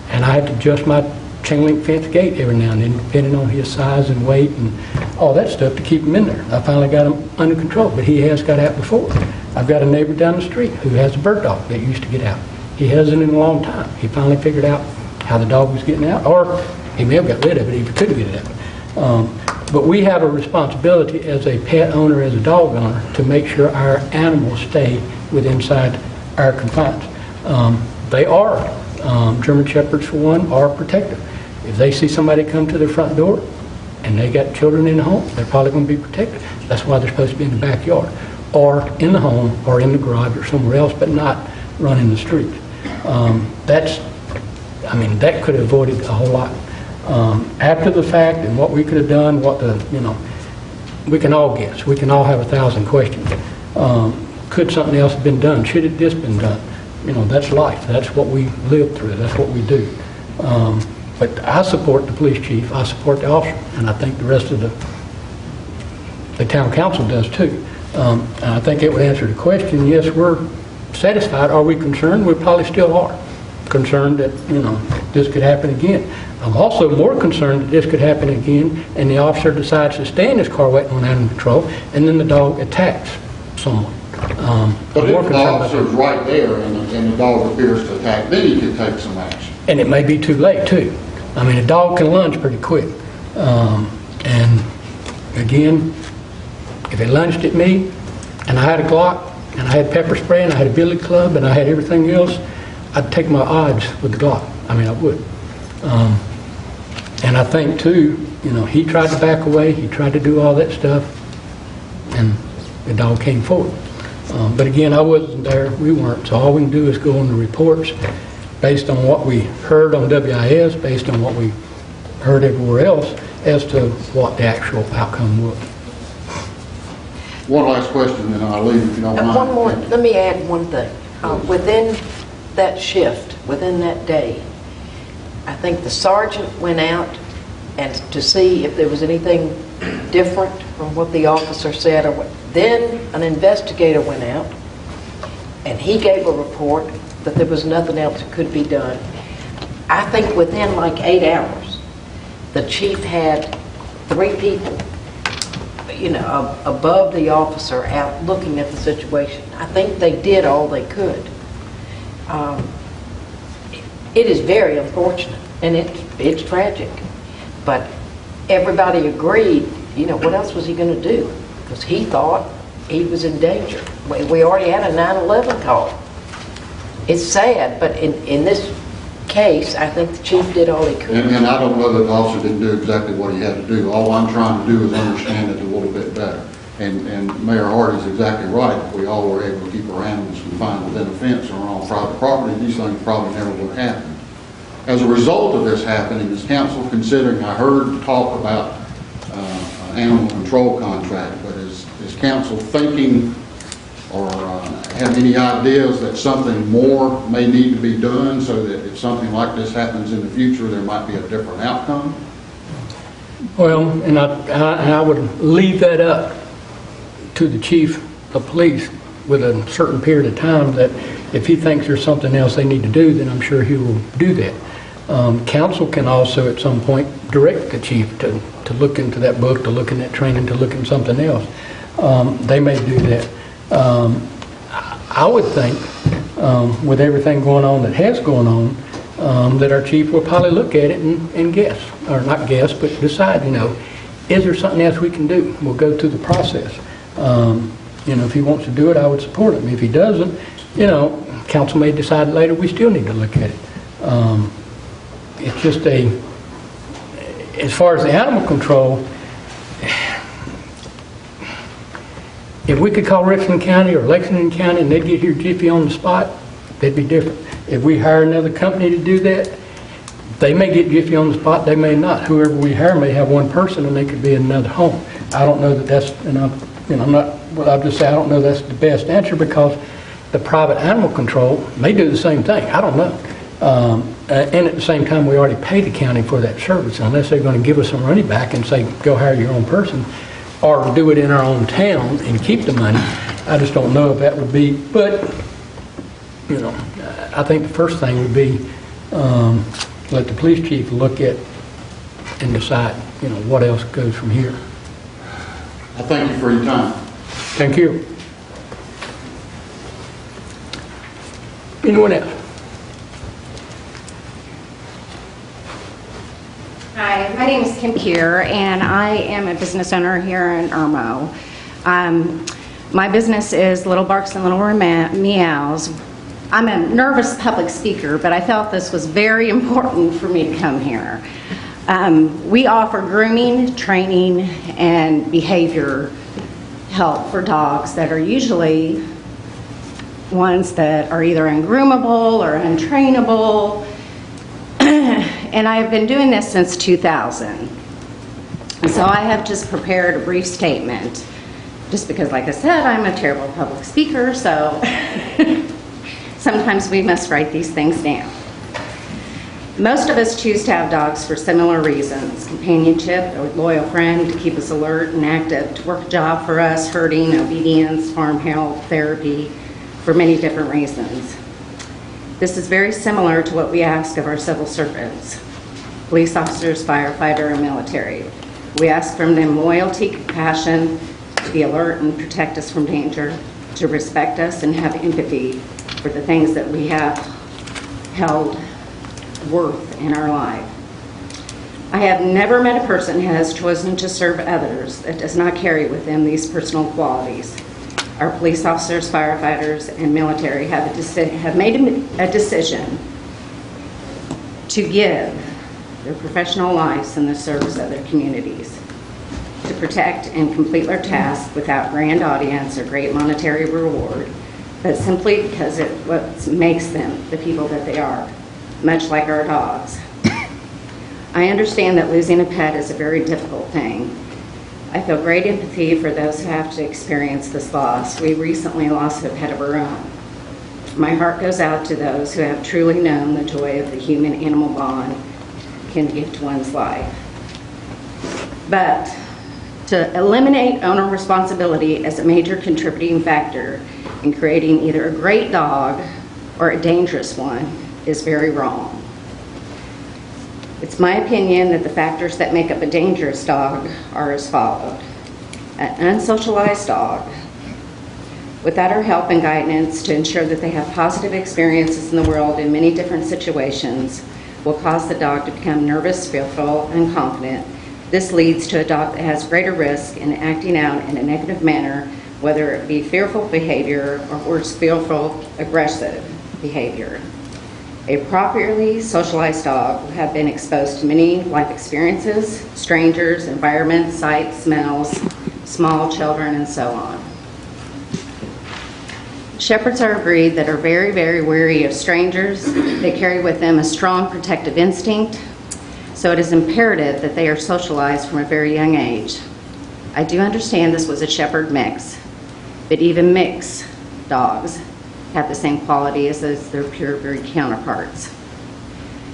S1: And I have to adjust my chain link fence gate every now and then, depending on his size and weight and all that stuff to keep him in there. I finally got him under control, but he has got out before. I've got a neighbor down the street who has a bird dog that used to get out. He hasn't in a long time. He finally figured out how the dog was getting out, or he may have got rid of it if he couldn't get it out. But we have a responsibility as a pet owner, as a dog owner, to make sure our animals stay inside our confines. They are, German Shepherds for one, are protective. If they see somebody come to their front door and they got children in the home, they're probably going to be protected. That's why they're supposed to be in the backyard, or in the home, or in the garage, or somewhere else, but not running the streets. That could have avoided a whole lot. After the fact and what we could have done, we can all guess. We can all have 1,000 questions. Could something else have been done? Should this been done? That's life. That's what we live through. That's what we do. But I support the police chief. I support the officer. And I think the rest of the town council does too. And I think it would answer the question, yes, we're satisfied. Are we concerned? We probably still are. Concerned that, this could happen again. I'm also more concerned that this could happen again and the officer decides to stay in his car waiting on animal control and then the dog attacks someone.
S3: But if the officer's right there and the dog appears to attack, then he can take some action.
S1: And it may be too late too. A dog can lunge pretty quick. And again, if it lunged at me and I had a Glock and I had pepper spray and I had a billy club and I had everything else, I'd take my odds with the Glock. I would. And I think too, he tried to back away, he tried to do all that stuff, and the dog came forward. But again, I wasn't there, we weren't, so all we can do is go on the reports based on what we heard on WIS, based on what we heard everywhere else, as to what the actual outcome was.
S3: One last question, and I'll leave if you don't mind.
S2: One more, let me add one thing. Within that shift, within that day, I think the sergeant went out and to see if there was anything different from what the officer said. Then an investigator went out and he gave a report that there was nothing else that could be done. I think within like 8 hours, the chief had 3 people, above the officer out looking at the situation. I think they did all they could. It is very unfortunate, and it's tragic. But everybody agreed, you know, what else was he going to do? Because he thought he was in danger. We already had a 9/11 call. It's sad, but in this case, I think the chief did all he could.
S3: And I don't know that the officer didn't do exactly what he had to do. All I'm trying to do is understand it a little bit better. And Mayor Hart is exactly right. If we all were able to keep our animals confined within a fence or on private property, these things probably never would have happened. As a result of this happening, is council considering, I heard talk about animal control contract, but is council thinking or have any ideas that something more may need to be done so that if something like this happens in the future, there might be a different outcome?
S1: Well, and I would leave that up to the chief of police with a certain period of time, that if he thinks there's something else they need to do, then I'm sure he will do that. Council can also at some point direct the chief to look into that book, to look in that training, to look in something else. They may do that. I would think, with everything going on that has gone on, that our chief will probably look at it and guess, or not guess, but decide, you know, is there something else we can do? We'll go through the process. You know, if he wants to do it, I would support him. If he doesn't, you know, council may decide later we still need to look at it. It's just as far as the animal control, if we could call Richland County or Lexington County and they'd get here jiffy on the spot, they'd be different. If we hire another company to do that, they may get jiffy on the spot, they may not. Whoever we hire may have one person and they could be in another home. I don't know that that's, and I'm not, well, I'll just say I don't know that's the best answer, because the private animal control may do the same thing. I don't know. And at the same time, we already pay the county for that service. Unless they're going to give us some money back and say, go hire your own person, or do it in our own town and keep the money, I just don't know if that would be. But, you know, I think the first thing would be let the police chief look at and decide, you know, what else goes from here.
S3: I thank you for your time.
S1: Thank you. Anyone else?
S14: Hi, my name is Kim Keir, and I am a business owner here in Irmo. My business is Little Barks and Little Meows. I'm a nervous public speaker, but I felt this was very important for me to come here. We offer grooming, training, and behavior help for dogs that are usually ones that are either ungroomable or untrainable. And I have been doing this since 2000. So I have just prepared a brief statement, just because, like I said, I'm a terrible public speaker, so sometimes we must write these things down. Most of us choose to have dogs for similar reasons: companionship, a loyal friend to keep us alert and active, to work a job for us, herding, obedience, farm help, therapy, for many different reasons. This is very similar to what we ask of our civil servants, police officers, firefighter, and military. We ask from them loyalty, compassion, to be alert and protect us from danger, to respect us and have empathy for the things that we have held worth in our life. I have never met a person who has chosen to serve others that does not carry with them these personal qualities. Our police officers, firefighters, and military have made a decision to give their professional lives in the service of their communities, to protect and complete their tasks without grand audience or great monetary reward, but simply because it what makes them the people that they are, much like our dogs. I understand that losing a pet is a very difficult thing. I feel great empathy for those who have to experience this loss. We recently lost a pet of our own. My heart goes out to those who have truly known the joy of the human-animal bond can give to one's life. But to eliminate owner responsibility as a major contributing factor in creating either a great dog or a dangerous one is very wrong. It's my opinion that the factors that make up a dangerous dog are as followed. An unsocialized dog, without our help and guidance to ensure that they have positive experiences in the world in many different situations, will cause the dog to become nervous, fearful, and confident. This leads to a dog that has greater risk in acting out in a negative manner, whether it be fearful behavior or worse, fearful, aggressive behavior. A properly socialized dog will have been exposed to many life experiences, strangers, environments, sights, smells, small children, and so on. Shepherds are a breed that are very, very wary of strangers. They carry with them a strong protective instinct, so it is imperative that they are socialized from a very young age. I do understand this was a shepherd mix, but even mixed dogs have the same quality as their pure breed counterparts.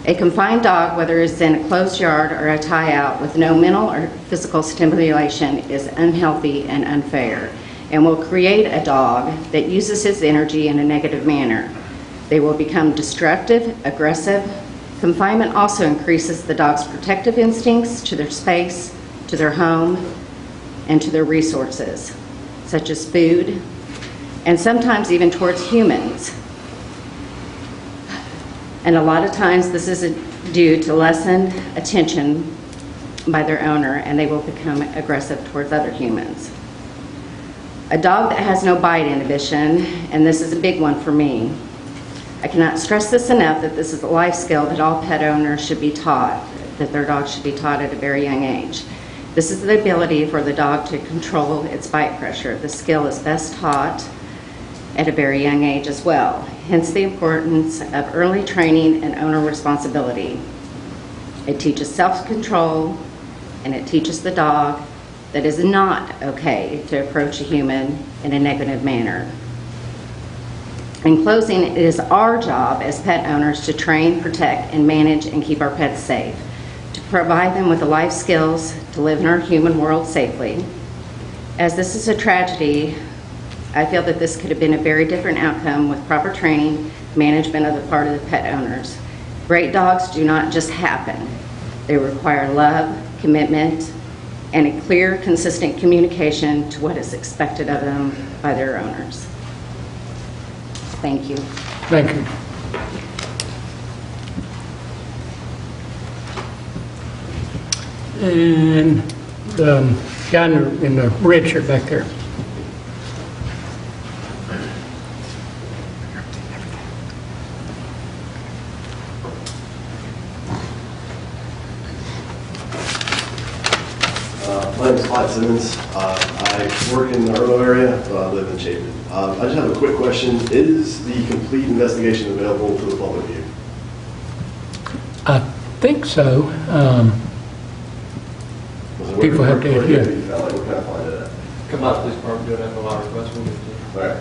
S14: A confined dog, whether it's in a closed yard or a tie-out with no mental or physical stimulation, is unhealthy and unfair, and will create a dog that uses his energy in a negative manner. They will become destructive, aggressive. Confinement also increases the dog's protective instincts to their space, to their home, and to their resources, such as food, and sometimes even towards humans. And a lot of times this is due to lessened attention by their owner, and they will become aggressive towards other humans. A dog that has no bite inhibition, and this is a big one for me. I cannot stress this enough that this is a life skill that all pet owners should be taught, that their dog should be taught at a very young age. This is the ability for the dog to control its bite pressure. The skill is best taught at a very young age as well. Hence the importance of early training and owner responsibility. It teaches self-control, and it teaches the dog that it is not okay to approach a human in a negative manner. In closing, it is our job as pet owners to train, protect, and manage and keep our pets safe, to provide them with the life skills to live in our human world safely. As this is a tragedy, I feel that this could have been a very different outcome with proper training, management of the part of the pet owners. Great dogs do not just happen. They require love, commitment, and a clear, consistent communication to what is expected of them by their owners. Thank you.
S1: Thank you. And the guy in the red shirt back there.
S15: My name is Clyde Simmons. I work in the Irmo area, but I live in Chapin. I just have a quick question. Is the complete investigation available to the public view?
S1: I think so. People have to,
S15: Where
S1: yeah.
S15: can I find it at?
S16: Come out to police department, do an FOI request, we'll give it to you.
S15: All right.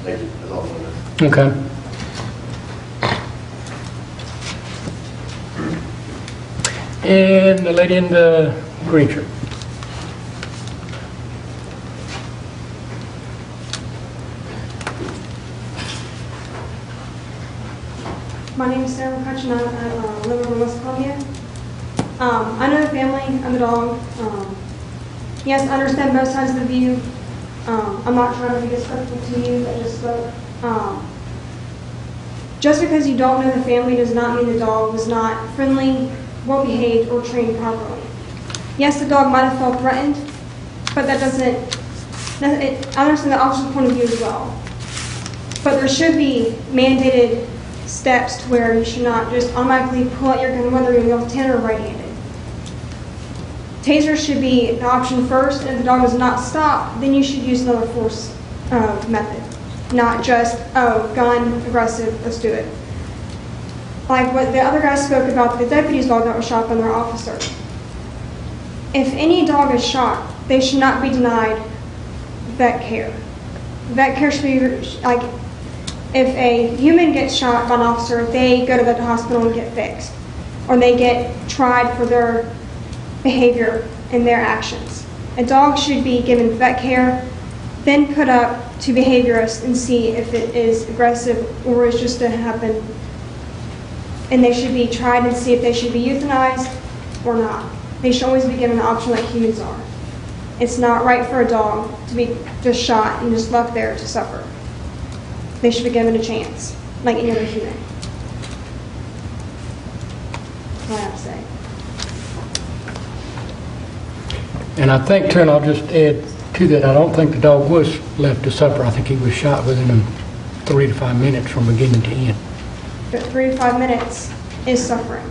S15: Thank you. That's all I'm going to
S1: Okay. And the lady in the green shirt.
S17: My name is Sarah McCutcheon. I live over in West Columbia. I know the family and the dog. Yes, I understand both sides of the view. I'm not trying to be disrespectful to you that just spoke. Just because you don't know the family does not mean the dog was not friendly, well behaved, or trained properly. Yes, the dog might have felt threatened, but that doesn't. I understand the officer's point of view as well. But there should be mandated steps to where you should not just automatically pull out your gun whether you're left-handed or right-handed. Taser should be the option first, and if the dog does not stop, then you should use another force method, not just, oh, gun, aggressive, let's do it. Like what the other guy spoke about, the deputy's dog that was shot by their officer. If any dog is shot, they should not be denied vet care. Vet care should be, like, if a human gets shot by an officer, they go to the hospital and get fixed, or they get tried for their behavior and their actions. A dog should be given vet care, then put up to behaviorists and see if it is aggressive or is just to happen. And they should be tried and see if they should be euthanized or not. They should always be given the option like humans are. It's not right for a dog to be just shot and just left there to suffer. They should be given a chance, like any other human. That's what I have to say.
S1: And I think, too, and I'll just add to that, I don't think the dog was left to suffer. I think he was shot within 3 to 5 minutes from beginning to end.
S17: But 3 to 5 minutes is suffering.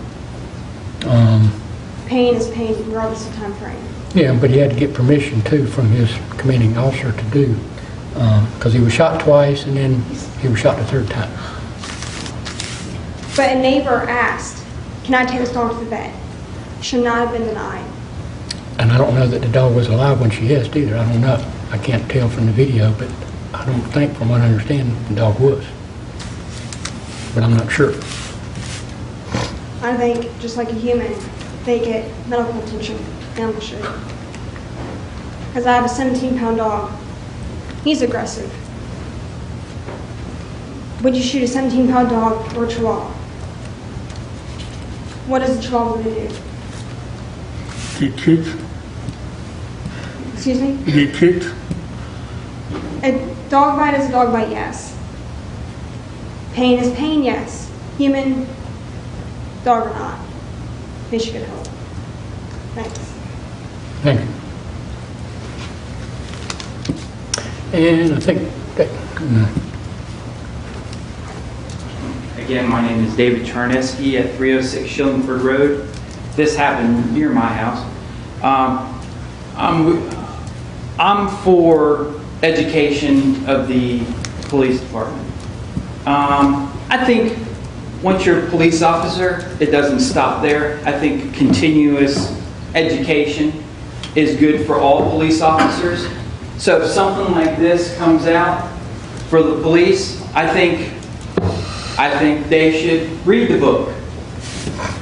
S17: Pain is pain regardless of time frame.
S1: Yeah, but he had to get permission, too, from his commanding officer to do, because he was shot twice, and then he was shot the third time.
S17: But a neighbor asked, can I take this dog to the vet? Should not have been denied.
S1: And I don't know that the dog was alive when she asked either. I don't know. I can't tell from the video, but I don't think, from what I understand, the dog was. But I'm not sure.
S17: I think, just like a human, they get medical attention. Animals should. Because I have a 17-pound dog. He's aggressive. Would you shoot a 17-pound dog or a chihuahua? What does a chihuahua do?
S8: Get kicked?
S17: Excuse me?
S8: Get kicked?
S17: A dog bite is a dog bite, yes. Pain is pain, yes. Human, dog or not. They should get help. Thanks.
S1: Thank you. And I think that...
S9: Again, my name is David Charneski at 306 Shillingford Road. This happened near my house. I'm for education of the police department. I think once you're a police officer, it doesn't stop there. I think continuous education is good for all police officers. So if something like this comes out for the police, I think they should read the book.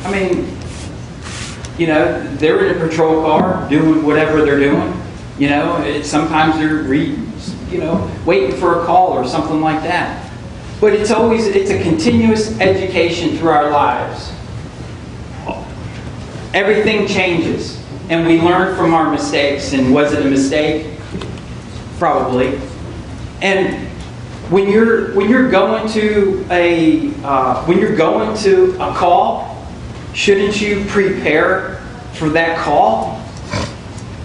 S9: I mean, you know, they're in a patrol car doing whatever they're doing. You know, sometimes they're waiting for a call or something like that. But it's a continuous education through our lives. Everything changes, and we learn from our mistakes. And was it a mistake? Probably. And when you're going to a call, shouldn't you prepare for that call?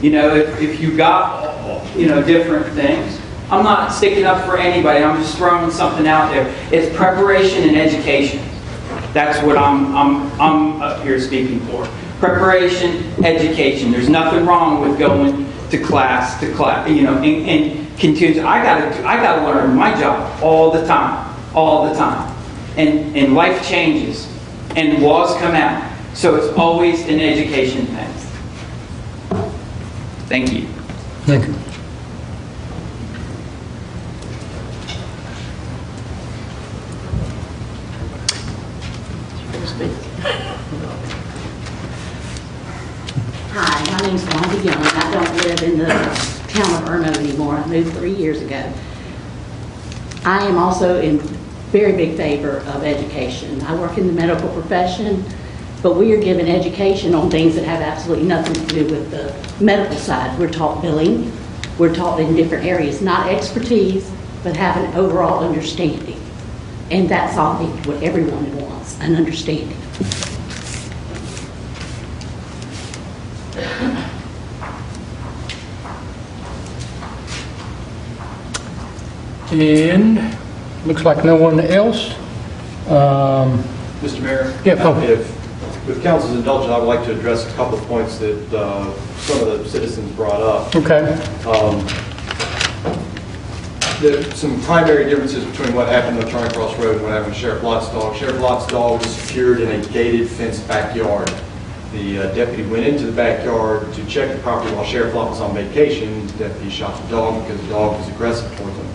S9: You know, if you got different things. I'm not sticking up for anybody. I'm just throwing something out there. It's preparation and education. That's what I'm up here speaking for. Preparation, education. There's nothing wrong with going to class, and continue. I gotta learn my job all the time, and life changes, and laws come out. So it's always an education thing. Thank you.
S1: Thank you.
S18: Hi, my name's Wanda Young. I don't live in the town of Irmo anymore. I moved 3 years ago. I am also in very big favor of education. I work in the medical profession, but we are given education on things that have absolutely nothing to do with the medical side. We're taught billing. We're taught in different areas, not expertise, but have an overall understanding. And that's all what everyone wants, an understanding.
S1: And looks like no one else.
S16: Mr. Mayor?
S1: Yeah, go.
S16: With council's indulgence, I would like to address a couple of points that some of the citizens brought up.
S1: Okay.
S16: Some primary differences between what happened on Charlie Cross Road and what happened with Sheriff Lott's dog. Sheriff Lott's dog was secured in a gated, fenced backyard. The deputy went into the backyard to check the property while Sheriff Lott was on vacation. The deputy shot the dog because the dog was aggressive towards him.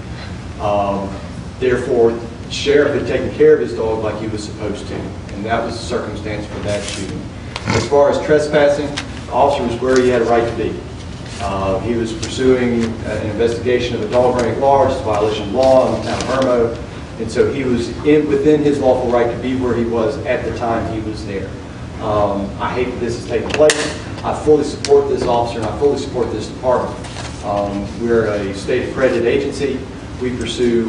S16: Therefore, the sheriff had taken care of his dog like he was supposed to, and that was the circumstance for that shooting. As far as trespassing, the officer was where he had a right to be. He was pursuing an investigation of a dog running at large, it's a violation of law in the town of Irmo, and so he was within his lawful right to be where he was at the time he was there. I hate that this has taken place. I fully support this officer and I fully support this department. We're a state accredited agency. We pursue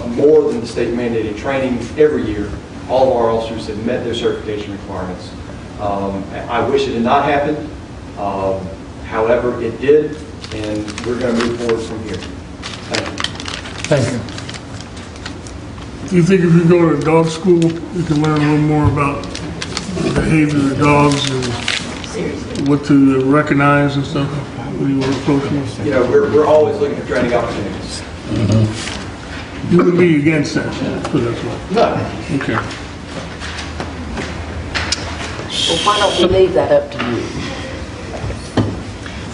S16: more than the state mandated training every year. All of our officers have met their certification requirements. I wish it had not happened. However, it did, and we're going to move forward from here. Thank you.
S1: Thank you.
S8: Do you think if you go to dog school, you can learn a little more about the behavior of dogs and what to recognize and stuff when you work closely?
S16: You know, we're always looking for training opportunities.
S8: You wouldn't be against that, put it that way?
S16: No.
S8: Okay.
S2: Well, why don't we leave that up to you?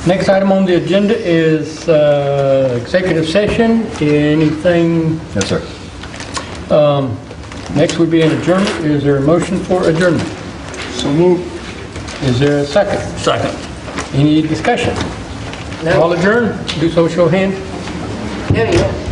S1: Next item on the agenda is executive session. Anything?
S4: Yes, sir.
S1: Next would be an adjournment. Is there a motion for adjournment?
S8: So moved.
S1: Is there a second?
S5: Second.
S1: Any discussion?
S2: No.
S1: All adjourned? Do so, show of hands.
S2: Yeah.